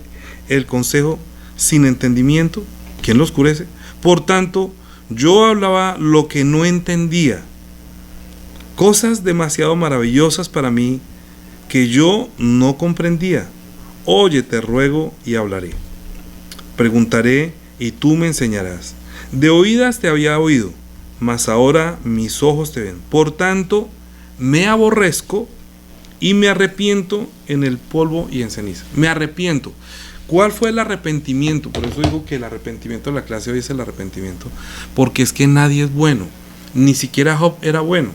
el consejo sin entendimiento? ¿Quién lo oscurece? Por tanto, yo hablaba lo que no entendía, cosas demasiado maravillosas para mí que yo no comprendía. Oye, te ruego y hablaré. Preguntaré y tú me enseñarás. De oídas te había oído, mas ahora mis ojos te ven. Por tanto, me aborrezco y me arrepiento en el polvo y en ceniza. Me arrepiento. ¿Cuál fue el arrepentimiento? Por eso digo que el arrepentimiento de la clase hoy es el arrepentimiento, porque es que nadie es bueno, ni siquiera Job era bueno.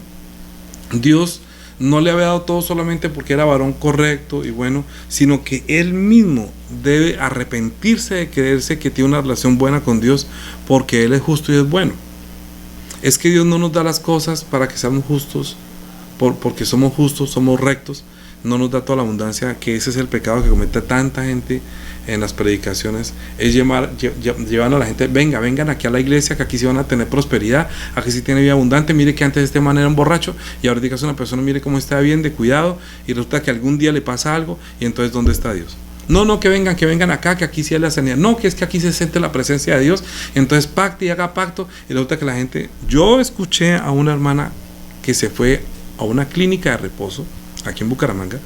Dios no le había dado todo solamente porque era varón correcto y bueno, sino que él mismo debe arrepentirse de creerse que tiene una relación buena con Dios, porque Él es justo y es bueno. Es que Dios no nos da las cosas para que seamos justos, porque somos justos, somos rectos. No nos da toda la abundancia, que ese es el pecado que comete tanta gente en las predicaciones, es llevando a la gente, vengan aquí a la iglesia, que aquí sí van a tener prosperidad, aquí sí tiene vida abundante. Mire que antes este man era un borracho y ahora es una persona, mire cómo está bien, de cuidado, y resulta que algún día le pasa algo, y entonces ¿dónde está Dios? No, que vengan acá, que aquí sí hay la sanidad. No, que es que aquí se siente la presencia de Dios, entonces pacte y haga pacto, y resulta que la gente... Yo escuché a una hermana que se fue a una clínica de reposo aquí en Bucaramanga,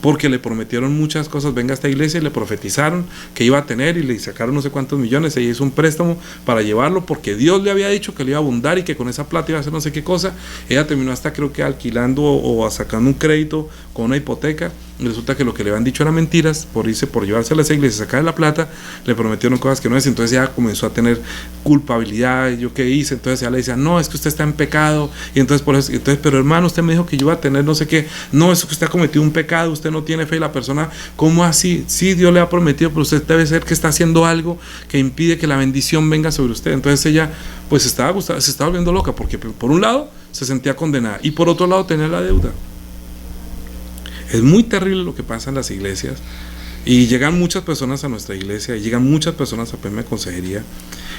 porque le prometieron muchas cosas. Venga a esta iglesia, y le profetizaron que iba a tener, y le sacaron no sé cuántos millones. Ella hizo un préstamo para llevarlo, porque Dios le había dicho que le iba a abundar y que con esa plata iba a hacer no sé qué cosa. Ella terminó hasta, creo que alquilando o sacando un crédito con una hipoteca, y resulta que lo que le habían dicho eran mentiras. Por llevarse a esa iglesia y sacar la plata, le prometieron cosas que no es. Entonces ella comenzó a tener culpabilidad. ¿Yo qué hice? Entonces ella le decía, no, es que usted está en pecado, y entonces por eso, pero hermano, usted me dijo que yo iba a tener no sé qué. No, es que usted ha cometido un pecado, usted no tiene fe. Y la persona, ¿cómo así? Sí, Dios le ha prometido, pero usted debe ser que está haciendo algo que impide que la bendición venga sobre usted. Entonces ella pues se estaba volviendo loca, porque por un lado se sentía condenada y por otro lado tenía la deuda. Es muy terrible lo que pasa en las iglesias, y llegan muchas personas a nuestra iglesia, y llegan muchas personas a pedirme consejería,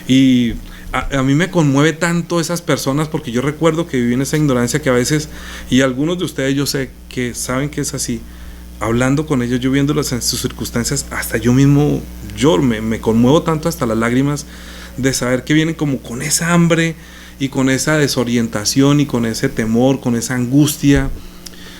y a mí me conmueve tanto esas personas, porque yo recuerdo que viví en esa ignorancia que a veces, y algunos de ustedes yo sé que saben que es así, hablando con ellos, yo viéndolos en sus circunstancias, hasta yo mismo, me conmuevo tanto hasta las lágrimas de saber que vienen como con esa hambre y con esa desorientación y con ese temor, con esa angustia,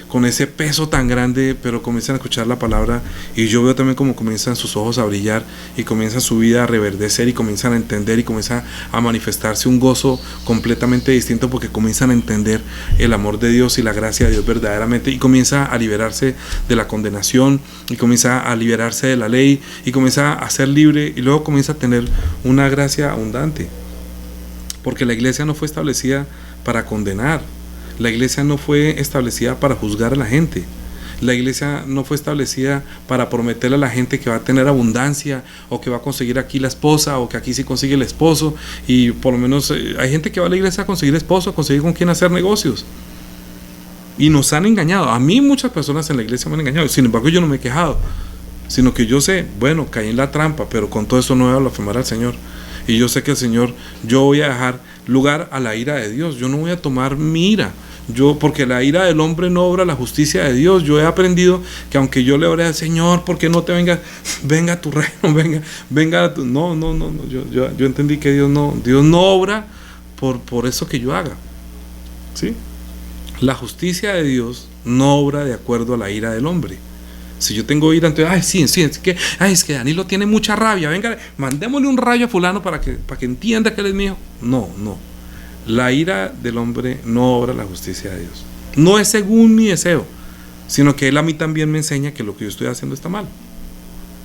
con ese peso tan grande, pero comienzan a escuchar la palabra, y yo veo también cómo comienzan sus ojos a brillar, y comienza su vida a reverdecer, y comienzan a entender, y comienza a manifestarse un gozo completamente distinto, porque comienzan a entender el amor de Dios y la gracia de Dios verdaderamente, y comienza a liberarse de la condenación, y comienza a liberarse de la ley, y comienza a ser libre, y luego comienza a tener una gracia abundante, porque la iglesia no fue establecida para condenar. La iglesia no fue establecida para juzgar a la gente. La iglesia no fue establecida para prometerle a la gente que va a tener abundancia, o que va a conseguir aquí la esposa, o que aquí sí consigue el esposo. Y por lo menos hay gente que va a la iglesia a conseguir esposo, a conseguir con quién hacer negocios. Y nos han engañado. A mí muchas personas en la iglesia me han engañado. Sin embargo, yo no me he quejado, sino que yo sé, bueno, caí en la trampa, pero con todo eso no voy a blasfemar al Señor. Y yo sé que el Señor, yo voy a dejar lugar a la ira de Dios. Yo no voy a tomar mi ira. Porque la ira del hombre no obra la justicia de Dios. Yo he aprendido que aunque yo le ore al Señor, ¿por qué no te venga tu reino, venga tu... No, yo entendí que Dios no obra por eso que yo haga, ¿sí? La justicia de Dios no obra de acuerdo a la ira del hombre. Si yo tengo ira, entonces, es que Danilo tiene mucha rabia, venga, mandémosle un rayo a fulano para que entienda que él es mío. No. La ira del hombre no obra la justicia de Dios. No es según mi deseo, sino que Él a mí también me enseña que lo que yo estoy haciendo está mal.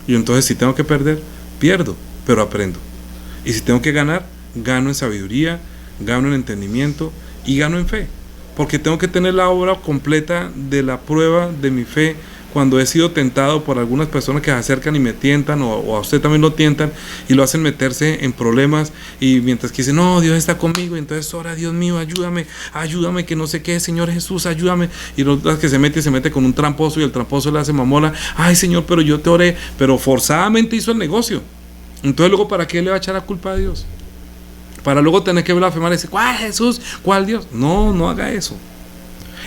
Y entonces si tengo que perder, pierdo, pero aprendo. Y si tengo que ganar, gano en sabiduría, gano en entendimiento y gano en fe. Porque tengo que tener la obra completa de la prueba de mi fe cuando he sido tentado por algunas personas que se acercan y me tientan, o a usted también lo tientan y lo hacen meterse en problemas, y mientras que dicen, no, Dios está conmigo, entonces ora, Dios mío, ayúdame, ayúdame, que no sé qué, Señor Jesús, ayúdame, y los que se mete con un tramposo y el tramposo le hace mamola, ay Señor, pero yo te oré, pero forzadamente hizo el negocio. Entonces luego, ¿para qué le va a echar la culpa a Dios? Para luego tener que blasfemar y decir, ¿cuál Jesús? ¿Cuál Dios? No, no haga eso.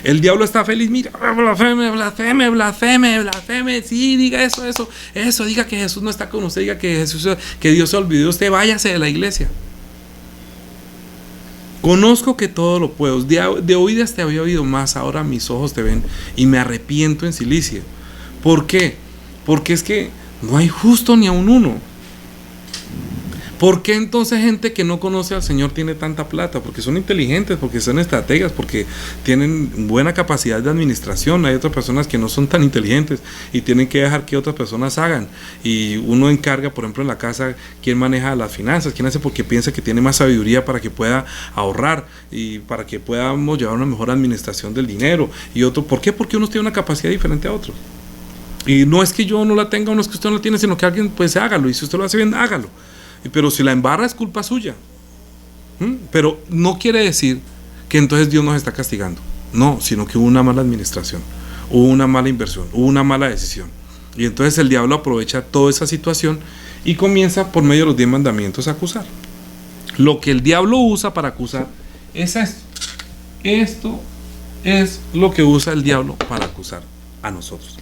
El diablo está feliz, mira, blasfeme, blasfeme, blasfeme, blasfeme, sí, diga eso, diga que Jesús no está con usted, diga que que Dios se olvidó de usted, váyase de la iglesia. Conozco que todo lo puedo, de oídas te había oído, más ahora mis ojos te ven, y me arrepiento en Cilicia. ¿Por qué? Porque es que no hay justo ni aun uno. ¿Por qué entonces gente que no conoce al Señor tiene tanta plata? Porque son inteligentes, porque son estrategas, porque tienen buena capacidad de administración. Hay otras personas que no son tan inteligentes y tienen que dejar que otras personas hagan. Y uno encarga, por ejemplo, en la casa, quién maneja las finanzas, quién hace, porque piensa que tiene más sabiduría para que pueda ahorrar y para que podamos llevar una mejor administración del dinero. Y otro, ¿por qué? Porque uno tiene una capacidad diferente a otros. Y no es que yo no la tenga o no es que usted no la tiene, sino que alguien, pues hágalo. Y si usted lo hace bien, hágalo. Pero si la embarra es culpa suya. Pero no quiere decir que entonces Dios nos está castigando. No, sino que hubo una mala administración, hubo una mala inversión, hubo una mala decisión. Y entonces el diablo aprovecha toda esa situación y comienza por medio de los 10 mandamientos a acusar. Lo que el diablo usa para acusar es esto. Esto es lo que usa el diablo para acusar a nosotros.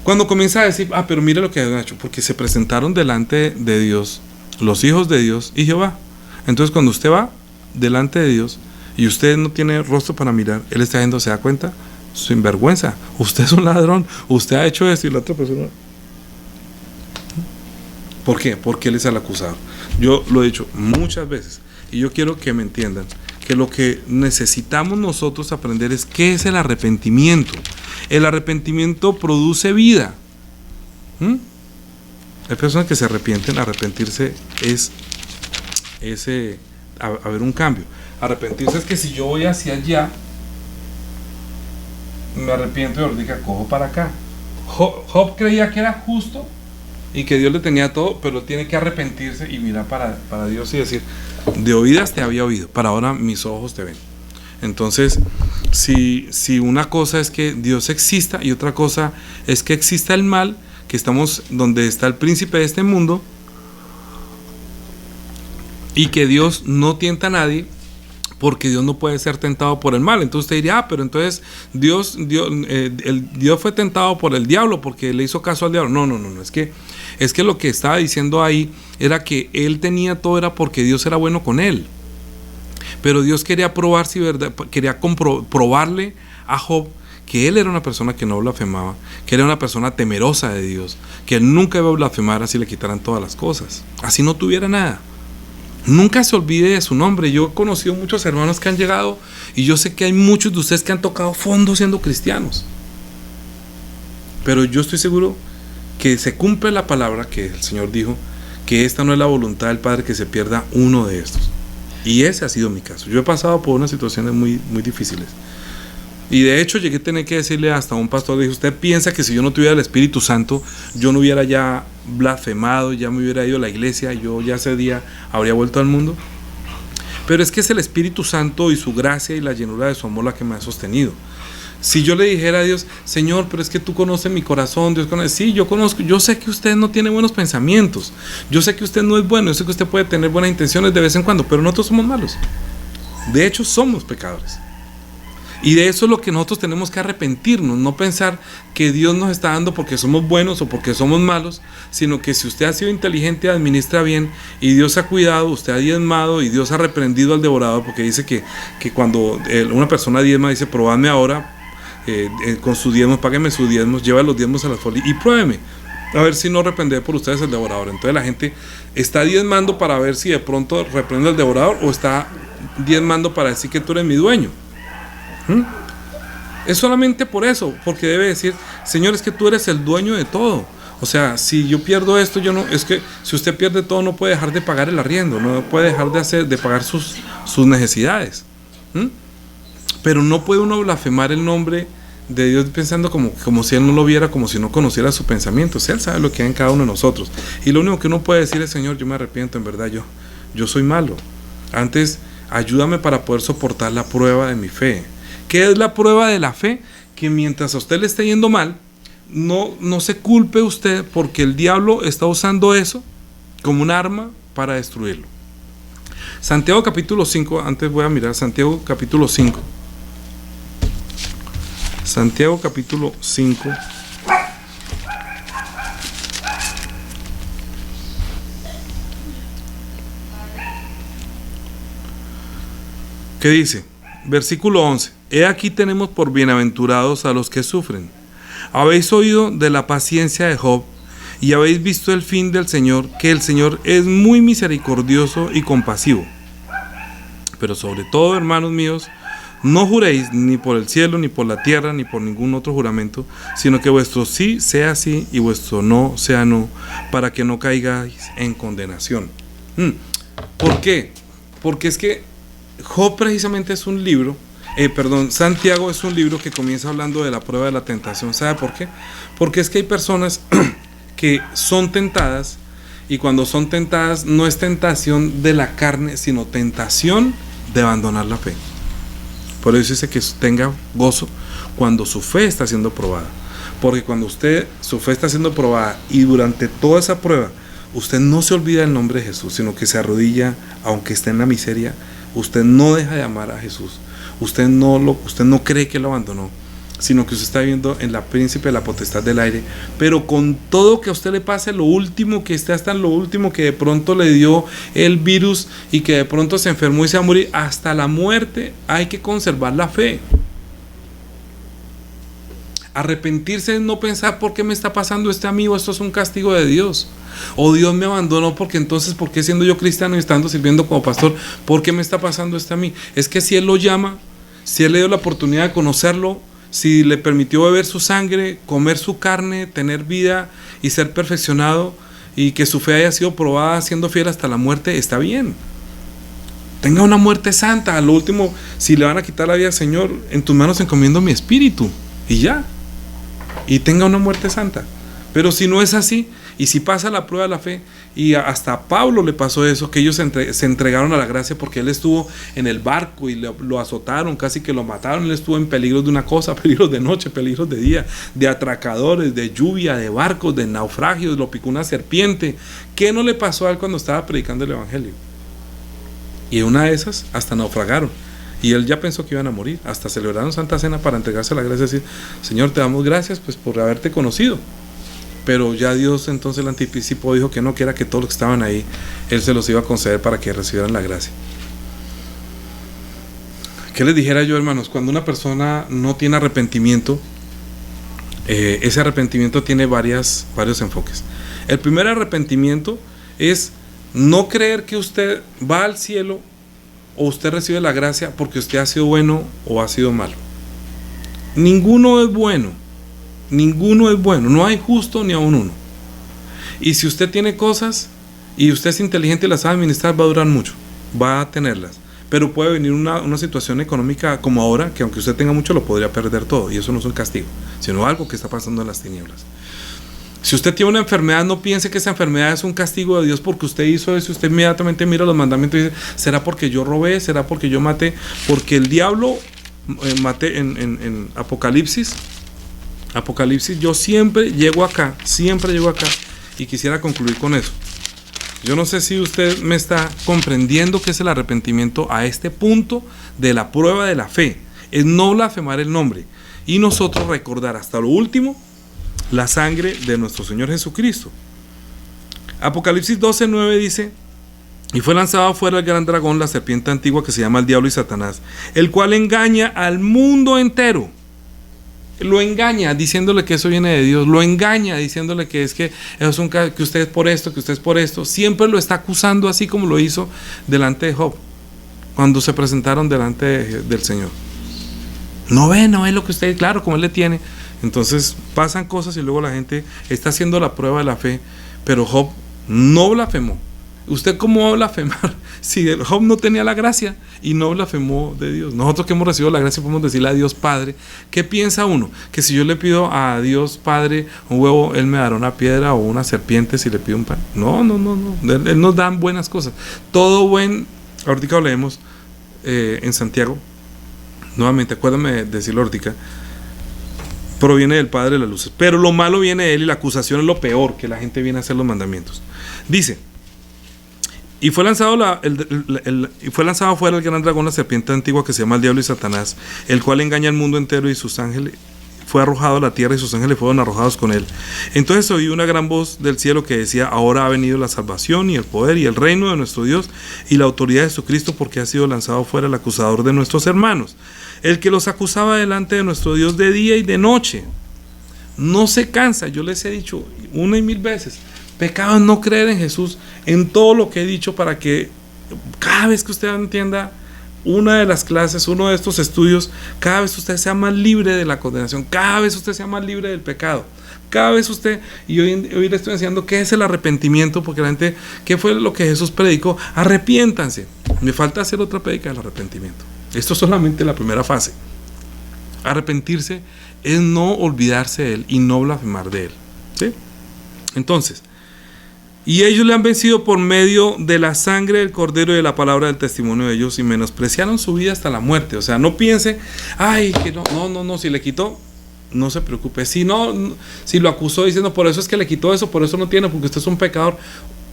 Cuando comienza a decir, pero mire lo que han hecho, porque se presentaron delante de Dios, los hijos de Dios y Jehová. Entonces cuando usted va delante de Dios y usted no tiene rostro para mirar, Él está diciendo, ¿se da cuenta? Sin vergüenza, usted es un ladrón, usted ha hecho esto, y la otra persona. ¿Por qué? Porque Él es el acusador. Yo lo he dicho muchas veces y yo quiero que me entiendan que lo que necesitamos nosotros aprender es qué es el arrepentimiento. El arrepentimiento produce vida. Hay personas que se arrepienten. Arrepentirse es haber un cambio. Arrepentirse es que si yo voy hacia allá, me arrepiento y ahora diga, cojo para acá. Job creía que era justo y que Dios le tenía todo, pero tiene que arrepentirse y mirar para Dios y decir, de oídas te había oído, para ahora mis ojos te ven. Entonces, si una cosa es que Dios exista y otra cosa es que exista el mal, que estamos donde está el príncipe de este mundo, y que Dios no tienta a nadie, porque Dios no puede ser tentado por el mal. Entonces usted diría, pero entonces Dios fue tentado por el diablo porque le hizo caso al diablo. No, es que lo que estaba diciendo ahí era que él tenía todo, era porque Dios era bueno con él. Pero Dios quería probar si verdad, quería probarle a Job que él era una persona que no blasfemaba, que era una persona temerosa de Dios, que él nunca iba a blasfemar así le quitaran todas las cosas, así no tuviera nada. Nunca se olvide de su nombre. Yo he conocido muchos hermanos que han llegado y yo sé que hay muchos de ustedes que han tocado fondo siendo cristianos, pero yo estoy seguro que se cumple la palabra que el Señor dijo, que esta no es la voluntad del Padre que se pierda uno de estos. Y ese ha sido mi caso. Yo he pasado por unas situaciones muy, muy difíciles. Y de hecho llegué a tener que decirle hasta a un pastor, le dije, ¿usted piensa que si yo no tuviera el Espíritu Santo, yo no hubiera ya blasfemado, ya me hubiera ido a la iglesia, yo ya ese día habría vuelto al mundo? Pero es que es el Espíritu Santo y su gracia y la llenura de su amor la que me ha sostenido. Si yo le dijera a Dios, Señor, pero es que tú conoces mi corazón, Dios conoce, sí, yo conozco, yo sé que usted no tiene buenos pensamientos, yo sé que usted no es bueno, yo sé que usted puede tener buenas intenciones de vez en cuando, pero nosotros somos malos. De hecho, somos pecadores. Y de eso es lo que nosotros tenemos que arrepentirnos, no pensar que Dios nos está dando porque somos buenos o porque somos malos, sino que si usted ha sido inteligente, administra bien y Dios ha cuidado, usted ha diezmado y Dios ha reprendido al devorador, porque dice que cuando una persona diezma, dice, probadme ahora con sus diezmos, páguenme sus diezmos, lleva los diezmos a la folia y pruébeme, a ver si no reprende por ustedes el devorador. Entonces la gente está diezmando para ver si de pronto reprende al devorador o está diezmando para decir que tú eres mi dueño. Es solamente por eso, porque debe decir, Señor, es que tú eres el dueño de todo. O sea, si yo pierdo esto, yo no, es que si usted pierde todo, no puede dejar de pagar el arriendo, no puede dejar de pagar sus necesidades. Pero no puede uno blasfemar el nombre de Dios pensando como si Él no lo viera, como si no conociera sus pensamientos. Él sabe lo que hay en cada uno de nosotros. Y lo único que uno puede decir es: Señor, yo me arrepiento, en verdad, yo soy malo. Antes, ayúdame para poder soportar la prueba de mi fe. ¿Qué es la prueba de la fe? Que mientras a usted le esté yendo mal, no se culpe usted, porque el diablo está usando eso como un arma para destruirlo. Santiago capítulo 5, antes voy a mirar Santiago capítulo 5. Santiago capítulo 5. ¿Qué dice? Versículo 11. He aquí tenemos por bienaventurados a los que sufren. Habéis oído de la paciencia de Job, y habéis visto el fin del Señor, que el Señor es muy misericordioso y compasivo. Pero sobre todo, hermanos míos, no juréis ni por el cielo, ni por la tierra, ni por ningún otro juramento, sino que vuestro sí sea sí y vuestro no sea no, para que no caigáis en condenación. ¿Por qué? Porque es que Job precisamente es un libro, Santiago es un libro que comienza hablando de la prueba de la tentación. ¿Sabe por qué? Porque es que hay personas que son tentadas, y cuando son tentadas no es tentación de la carne, sino tentación de abandonar la fe. Por eso dice que tenga gozo cuando su fe está siendo probada, porque cuando su fe está siendo probada y durante toda esa prueba usted no se olvida del nombre de Jesús, sino que se arrodilla aunque esté en la miseria, usted no deja de amar a Jesús, usted no cree que lo abandonó, sino que usted está viviendo en la príncipe de la potestad del aire. Pero con todo que a usted le pase, lo último que esté, hasta lo último que de pronto le dio el virus y que de pronto se enfermó y se va a morir, hasta la muerte, hay que conservar la fe. Arrepentirse es no pensar: ¿por qué me está pasando esto a mí? O esto es un castigo de Dios, o Dios me abandonó, porque entonces, ¿por qué siendo yo cristiano y estando sirviendo como pastor, por qué me está pasando esto a mí? Es que si Él lo llama, si Él le dio la oportunidad de conocerlo, si le permitió beber su sangre, comer su carne, tener vida y ser perfeccionado, y que su fe haya sido probada siendo fiel hasta la muerte, está bien. Tenga una muerte santa. A lo último, si le van a quitar la vida, Señor, en tus manos encomiendo mi espíritu, y ya. Y tenga una muerte santa. Pero si no es así, y si pasa la prueba de la fe, y hasta a Pablo le pasó eso, que ellos se entregaron a la gracia, porque él estuvo en el barco y lo azotaron, casi que lo mataron. Él estuvo en peligros de una cosa, peligros de noche, peligros de día, de atracadores, de lluvia, de barcos, de naufragios, lo picó una serpiente. ¿Qué no le pasó a él cuando estaba predicando el evangelio? Y una de esas hasta naufragaron, y él ya pensó que iban a morir. Hasta celebraron Santa Cena para entregarse a la gracia y decir: Señor, te damos gracias pues por haberte conocido. Pero ya Dios entonces el anticipo dijo que no, que era que todos los que estaban ahí Él se los iba a conceder para que recibieran la gracia. ¿Qué les dijera yo, hermanos? Cuando una persona no tiene arrepentimiento, ese arrepentimiento tiene varios enfoques. El primer arrepentimiento es no creer que usted va al cielo o usted recibe la gracia porque usted ha sido bueno o ha sido malo. Ninguno es bueno. Ninguno es bueno, no hay justo ni aun uno. Y si usted tiene cosas y usted es inteligente y las sabe administrar, va a durar mucho, va a tenerlas. Pero puede venir una situación económica como ahora, que aunque usted tenga mucho, lo podría perder todo. Y eso no es un castigo, sino algo que está pasando en las tinieblas. Si usted tiene una enfermedad, no piense que esa enfermedad es un castigo de Dios porque usted hizo eso. Usted inmediatamente mira los mandamientos y dice: ¿será porque yo robé? ¿Será porque yo maté? Porque el diablo, en Apocalipsis, yo siempre llego acá, y quisiera concluir con eso. Yo no sé si usted me está comprendiendo qué es el arrepentimiento a este punto de la prueba de la fe. Es no blasfemar el nombre, y nosotros recordar hasta lo último la sangre de nuestro Señor Jesucristo. Apocalipsis 12:9 dice: y fue lanzado afuera el gran dragón, la serpiente antigua, que se llama el diablo y Satanás, el cual engaña al mundo entero. Lo engaña diciéndole que eso viene de Dios, lo engaña diciéndole que eso es que usted es por esto, que usted es por esto. Siempre lo está acusando, así como lo hizo delante de Job, cuando se presentaron delante del Señor. No ve lo que usted, claro, como Él le tiene. Entonces pasan cosas y luego la gente está haciendo la prueba de la fe. Pero Job no blasfemó. ¿Usted cómo va a blasfemar si Job no tenía la gracia y no blasfemó de Dios? Nosotros que hemos recibido la gracia podemos decirle a Dios Padre. ¿Qué piensa uno? Que si yo le pido a Dios Padre un huevo, Él me dará una piedra o una serpiente si le pido un pan. No. Él nos da buenas cosas. Todo buen... Ahorita lo leemos en Santiago. Nuevamente, acuérdame de decirlo ahorita. Proviene del Padre de las luces. Pero lo malo viene de Él y la acusación es lo peor, que la gente viene a hacer los mandamientos. Dice... Y fue lanzado fuera el gran dragón, la serpiente antigua que se llama el diablo y Satanás, el cual engaña al mundo entero, y sus ángeles fue arrojado a la tierra y sus ángeles fueron arrojados con él. Entonces oí una gran voz del cielo que decía: ahora ha venido la salvación y el poder y el reino de nuestro Dios y la autoridad de Jesucristo, porque ha sido lanzado fuera el acusador de nuestros hermanos, el que los acusaba delante de nuestro Dios de día y de noche. No se cansa. Yo les he dicho una y mil veces: pecado es no creer en Jesús, en todo lo que he dicho, para que cada vez que usted entienda una de las clases, uno de estos estudios, cada vez usted sea más libre de la condenación, cada vez usted sea más libre del pecado, cada vez usted, y hoy le estoy enseñando qué es el arrepentimiento, porque la gente, ¿qué fue lo que Jesús predicó? Arrepiéntanse. Me falta hacer otra predica del arrepentimiento. Esto es solamente la primera fase. Arrepentirse es no olvidarse de Él y no blasfemar de Él, ¿sí? Entonces, y ellos le han vencido por medio de la sangre del Cordero y de la palabra del testimonio de ellos, y menospreciaron su vida hasta la muerte. O sea, no piense, ay, que no, si le quitó, no se preocupe. Si lo acusó diciendo, por eso es que le quitó eso, por eso no tiene, porque usted es un pecador.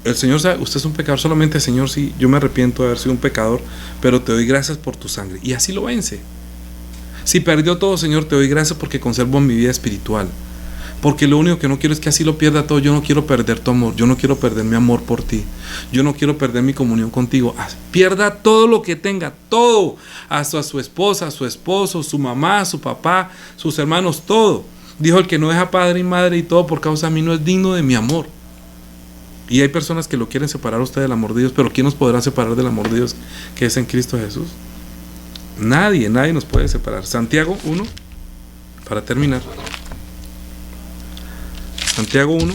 El Señor sabe, usted es un pecador solamente. Señor, sí, yo me arrepiento de haber sido un pecador, pero te doy gracias por tu sangre. Y así lo vence. Si perdió todo, Señor, te doy gracias porque conservo mi vida espiritual. Porque lo único que no quiero es que así lo pierda todo. Yo no quiero perder tu amor, yo no quiero perder mi amor por ti, yo no quiero perder mi comunión contigo. Pierda todo lo que tenga, todo, hasta su esposa, su esposo, su mamá, su papá, sus hermanos, todo. Dijo: el que no deja padre y madre y todo por causa de mí no es digno de mi amor. Y hay personas que lo quieren separar a usted del amor de Dios, pero ¿quién nos podrá separar del amor de Dios que es en Cristo Jesús? Nadie nos puede separar. Santiago 1, para terminar. Santiago 1,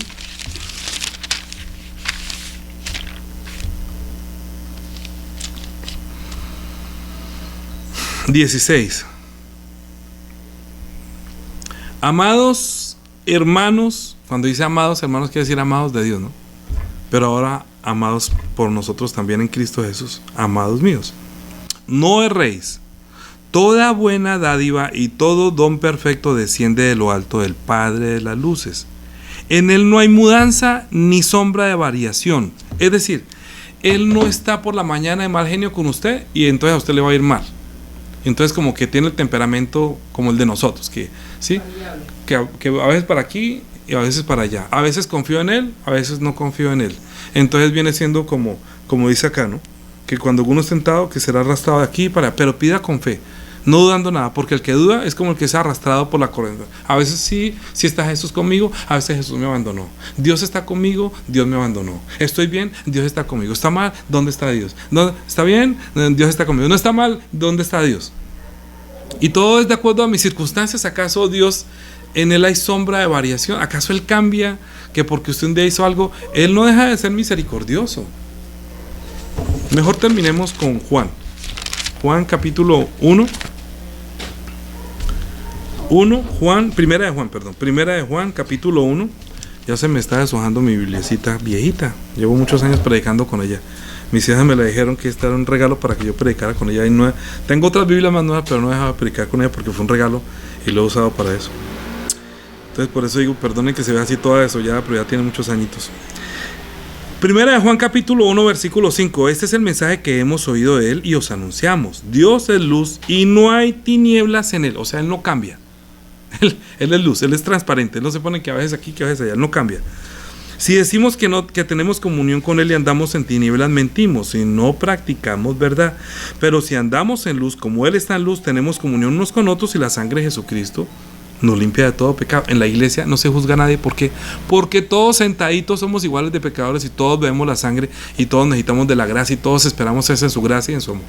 (16) Amados hermanos, cuando dice amados hermanos quiere decir amados de Dios, ¿no? Pero ahora amados por nosotros también en Cristo Jesús, amados míos, no erréis. Toda buena dádiva y todo don perfecto desciende de lo alto del Padre de las luces. En Él no hay mudanza ni sombra de variación. Es decir, Él no está por la mañana de mal genio con usted y entonces a usted le va a ir mal. Entonces como que tiene el temperamento como el de nosotros, que ¿sí? Que a veces para aquí y a veces para allá. A veces confío en Él, a veces no confío en Él. Entonces viene siendo como dice acá, ¿no? Que cuando uno es tentado, que será arrastrado de aquí para allá, pero pida con fe, no dudando nada, porque el que duda es como el que se ha arrastrado por la corriente. A veces sí está Jesús conmigo, a veces Jesús me abandonó. Dios está conmigo, Dios me abandonó. Estoy bien, Dios está conmigo. ¿Está mal? ¿Dónde está Dios? ¿Está bien? Dios está conmigo. ¿No está mal? ¿Dónde está Dios? Y todo es de acuerdo a mis circunstancias. ¿Acaso Dios, en Él hay sombra de variación? ¿Acaso Él cambia? Que porque usted un día hizo algo, Él no deja de ser misericordioso. Mejor terminemos con Juan. Juan capítulo 1. Primera de Juan capítulo 1. Ya se me está deshojando mi bibliecita viejita. Llevo muchos años predicando con ella. Mis hijas me la dijeron que este era un regalo para que yo predicara con ella. Y no, tengo otras Biblias más nuevas, pero no he dejado de predicar con ella porque fue un regalo y lo he usado para eso. Entonces por eso digo, perdonen que se vea así toda desollada, pero ya tiene muchos añitos. Primera de Juan capítulo 1 versículo 5. Este es el mensaje que hemos oído de Él y os anunciamos. Dios es luz y no hay tinieblas en Él. O sea, Él no cambia. Él es luz, Él es transparente. Él no se pone que a veces aquí, que a veces allá. Él no cambia. Si decimos que tenemos comunión con Él y andamos en tinieblas, mentimos y no practicamos verdad. Pero si andamos en luz, como Él está en luz, tenemos comunión unos con otros, y la sangre de Jesucristo nos limpia de todo pecado. En la iglesia no se juzga a nadie. ¿Por qué? Porque todos sentaditos somos iguales de pecadores y todos bebemos la sangre y todos necesitamos de la gracia y todos esperamos eso en su gracia y en su amor.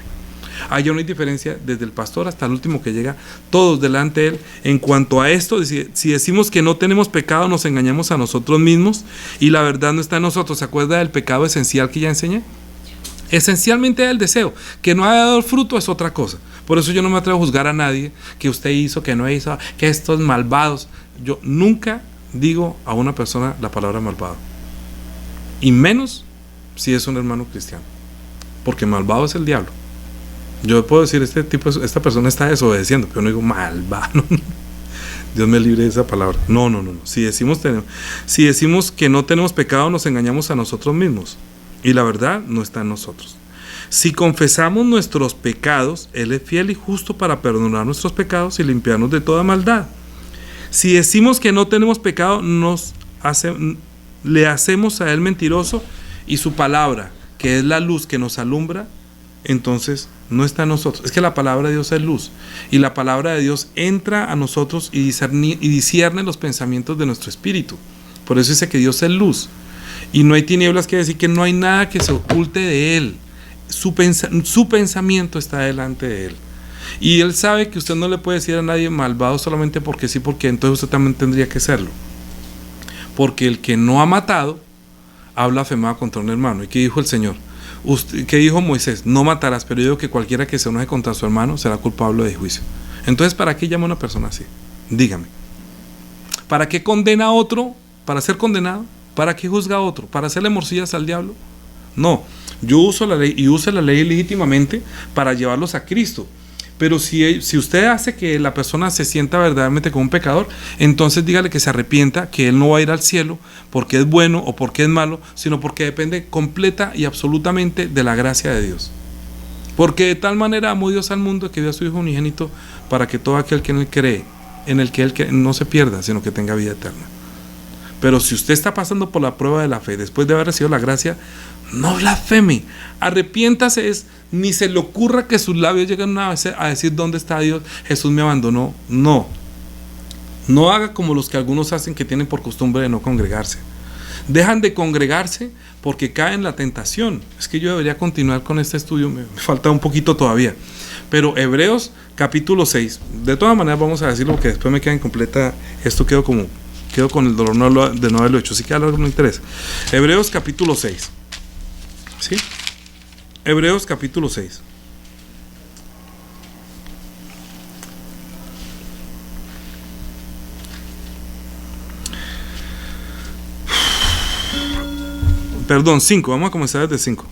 Allá no hay diferencia, desde el pastor hasta el último que llega, todos delante de él. En cuanto a esto, si decimos que no tenemos pecado, nos engañamos a nosotros mismos y la verdad no está en nosotros. ¿Se acuerda del pecado esencial que ya enseñé? Esencialmente el deseo, que no haya dado fruto es otra cosa. Por eso yo no me atrevo a juzgar a nadie, que usted hizo, que no hizo, que estos malvados. Yo nunca digo a una persona la palabra malvado, y menos si es un hermano cristiano, porque malvado es el diablo. Yo puedo decir, esta persona está desobedeciendo, pero no digo malvado. Dios me libre de esa palabra. No. Si decimos que no tenemos pecado, nos engañamos a nosotros mismos y la verdad no está en nosotros. Si confesamos nuestros pecados, Él es fiel y justo para perdonar nuestros pecados y limpiarnos de toda maldad. Si decimos que no tenemos pecado, le hacemos a Él mentiroso y su palabra, que es la luz que nos alumbra, entonces no está en nosotros. Es que la palabra de Dios es luz y la palabra de Dios entra a nosotros y discierne los pensamientos de nuestro espíritu. Por eso dice que Dios es luz y no hay tinieblas, que decir que no hay nada que se oculte de Él. Su pensamiento está delante de Él. Y Él sabe que usted no le puede decir a nadie malvado solamente porque sí, porque entonces usted también tendría que serlo. Porque el que no ha matado ha blasfemado contra un hermano. ¿Y qué dijo el Señor? ¿Qué dijo Moisés? No matarás, pero yo digo que cualquiera que se enoje contra su hermano será culpable de juicio. Entonces, ¿para qué llama a una persona así? Dígame. ¿Para qué condena a otro? ¿Para ser condenado? ¿Para qué juzga a otro? ¿Para hacerle morcillas al diablo? No. Yo uso la ley y uso la ley legítimamente para llevarlos a Cristo. Pero si usted hace que la persona se sienta verdaderamente como un pecador, entonces dígale que se arrepienta, que él no va a ir al cielo porque es bueno o porque es malo, sino porque depende completa y absolutamente de la gracia de Dios. Porque de tal manera amó Dios al mundo que dio a su Hijo unigénito para que todo aquel que en él cree, no se pierda, sino que tenga vida eterna. Pero si usted está pasando por la prueba de la fe después de haber recibido la gracia, no blasfeme, arrepiéntase, ni se le ocurra que sus labios lleguen una vez a decir ¿dónde está Dios? Jesús me abandonó. No haga como los que algunos hacen, que tienen por costumbre de no congregarse. Dejan de congregarse porque caen en la tentación. Es que yo debería continuar con este estudio, me falta un poquito todavía. Pero Hebreos capítulo 6, de todas maneras vamos a decirlo porque después me queda incompleta, esto quedo con el dolor de no haberlo hecho, así que algo no interesa. Hebreos capítulo 6. ¿Sí? Hebreos capítulo 6. Perdón, 5, vamos a comenzar desde 5.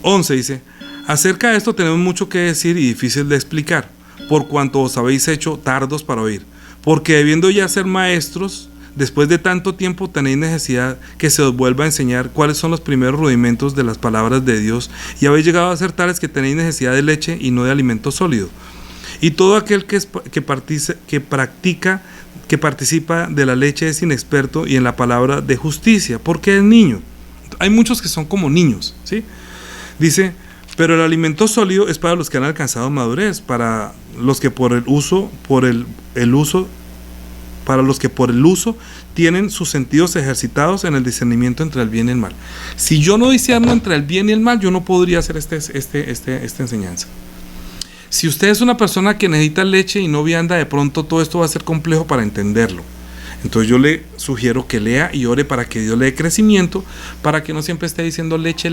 11 dice: acerca de esto tenemos mucho que decir y difícil de explicar, por cuanto os habéis hecho tardos para oír, porque debiendo ya ser maestros, después de tanto tiempo tenéis necesidad que se os vuelva a enseñar cuáles son los primeros rudimentos de las palabras de Dios, y habéis llegado a ser tales que tenéis necesidad de leche y no de alimento sólido. Y todo aquel que participa de la leche es inexperto y en la palabra de justicia, porque es niño. Hay muchos que son como niños, ¿sí? Dice: pero el alimento sólido es para los que han alcanzado madurez, para los que por el uso tienen sus sentidos ejercitados en el discernimiento entre el bien y el mal. Si yo no discierno entre el bien y el mal, yo no podría hacer esta enseñanza. Si usted es una persona que necesita leche y no vianda, de pronto todo esto va a ser complejo para entenderlo. Entonces yo le sugiero que lea y ore para que Dios le dé crecimiento, para que no siempre esté diciendo leche,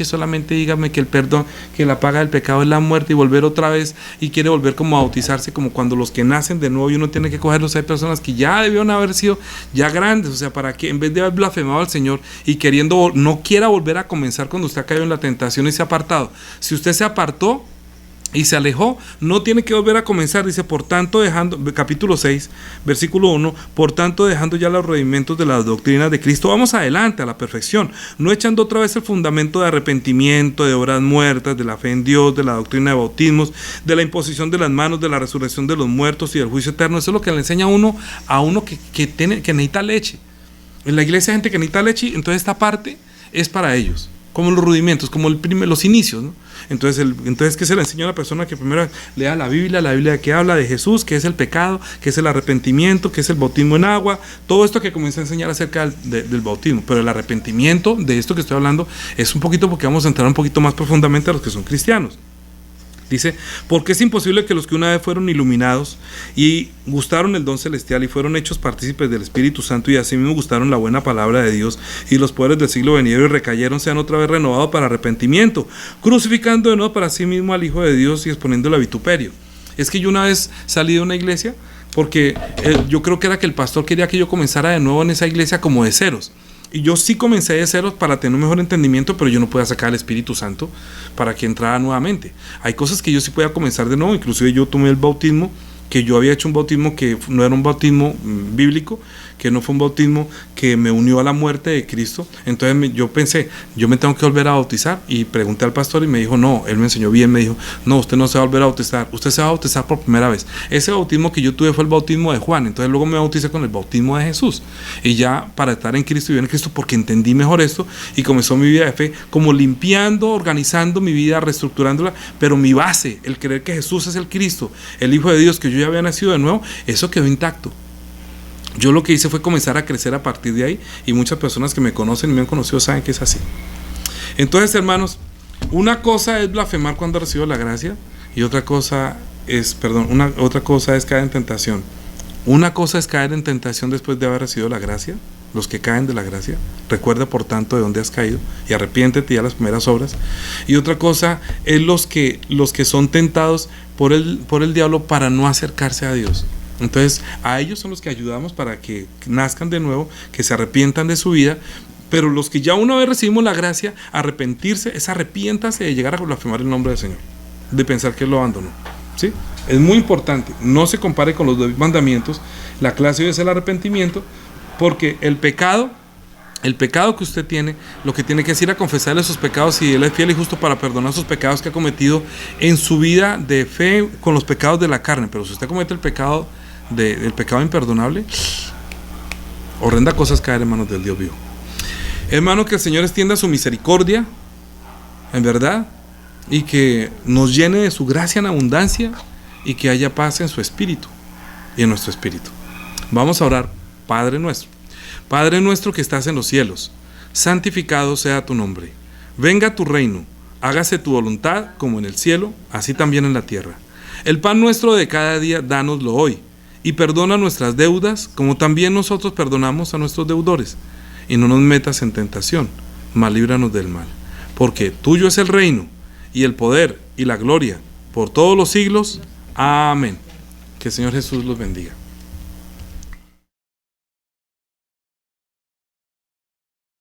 solamente dígame que el perdón, que la paga del pecado es la muerte, y volver otra vez y quiere volver como a bautizarse, como cuando los que nacen de nuevo y uno tiene que cogerlos. Hay personas que ya debieron haber sido ya grandes, o sea, para que en vez de haber blasfemado al Señor y queriendo, no quiera volver a comenzar cuando usted ha caído en la tentación y se ha apartado. Si usted se apartó y se alejó, no tiene que volver a comenzar. Dice: por tanto, capítulo 6, versículo 1, por tanto, dejando ya los rudimentos de las doctrinas de Cristo, vamos adelante a la perfección, no echando otra vez el fundamento de arrepentimiento, de obras muertas, de la fe en Dios, de la doctrina de bautismos, de la imposición de las manos, de la resurrección de los muertos y del juicio eterno. Eso es lo que le enseña a uno que necesita leche. En la iglesia hay gente que necesita leche, entonces esta parte es para ellos. como los rudimentos, como los inicios, ¿no? Entonces, ¿qué se le enseña a la persona? Que primero lea la Biblia que habla de Jesús, que es el pecado, que es el arrepentimiento, que es el bautismo en agua, todo esto que comienza a enseñar acerca del bautismo. Pero el arrepentimiento, de esto que estoy hablando, es un poquito porque vamos a entrar un poquito más profundamente a los que son cristianos. Dice, porque es imposible que los que una vez fueron iluminados y gustaron el don celestial y fueron hechos partícipes del Espíritu Santo y asimismo gustaron la buena palabra de Dios y los poderes del siglo venidero y recayeron, sean otra vez renovados para arrepentimiento, crucificando de nuevo para sí mismo al Hijo de Dios y exponiéndolo a vituperio. Es que yo una vez salí de una iglesia porque yo creo que era que el pastor quería que yo comenzara de nuevo en esa iglesia como de ceros. Y yo sí comencé de ceros para tener un mejor entendimiento, pero yo no podía sacar al Espíritu Santo para que entrara nuevamente. Hay cosas que yo sí podía comenzar de nuevo, inclusive yo tomé el bautismo, que yo había hecho un bautismo que no era un bautismo bíblico, que no fue un bautismo que me unió a la muerte de Cristo. Entonces yo pensé, yo me tengo que volver a bautizar, y pregunté al pastor y me dijo, no, él me enseñó bien, me dijo, no, usted no se va a volver a bautizar, usted se va a bautizar por primera vez. Ese bautismo que yo tuve fue el bautismo de Juan, entonces luego me bauticé con el bautismo de Jesús, y ya para estar en Cristo y vivir en Cristo, porque entendí mejor esto, y comenzó mi vida de fe, como limpiando, organizando mi vida, reestructurándola, pero mi base, el creer que Jesús es el Cristo, el Hijo de Dios, que yo ya había nacido de nuevo, eso quedó intacto. Yo lo que hice fue comenzar a crecer a partir de ahí, y muchas personas que me conocen y me han conocido saben que es así. Entonces, hermanos, una cosa es blasfemar cuando recibo la gracia, y otra cosa es caer en tentación. Una cosa es caer en tentación después de haber recibido la gracia, los que caen de la gracia. Recuerda por tanto de dónde has caído y arrepiéntete y haz las primeras obras. Y otra cosa es los que son tentados por el diablo para no acercarse a Dios. Entonces a ellos son los que ayudamos para que nazcan de nuevo, que se arrepientan de su vida. Pero los que ya una vez recibimos la gracia, arrepentirse es arrepiéntase de llegar a blasfemar el nombre del Señor, de pensar que Él lo abandonó, ¿sí? Es muy importante, no se compare con los 10 mandamientos. La clase hoy es el arrepentimiento, porque el pecado que usted tiene, lo que tiene que hacer es ir a confesarle sus pecados, y Él es fiel y justo para perdonar sus pecados que ha cometido en su vida de fe con los pecados de la carne. Pero si usted comete el pecado imperdonable, horrenda cosa es caer en manos del Dios vivo. Hermano, que el Señor extienda su misericordia, en verdad, y que nos llene de su gracia en abundancia, y que haya paz en su espíritu y en nuestro espíritu. Vamos a orar. Padre nuestro que estás en los cielos, santificado sea tu nombre. Venga tu reino, hágase tu voluntad como en el cielo, así también en la tierra. El pan nuestro de cada día, dánoslo hoy, y perdona nuestras deudas, como también nosotros perdonamos a nuestros deudores. Y no nos metas en tentación, mas líbranos del mal. Porque tuyo es el reino, y el poder, y la gloria, por todos los siglos. Amén. Que el Señor Jesús los bendiga.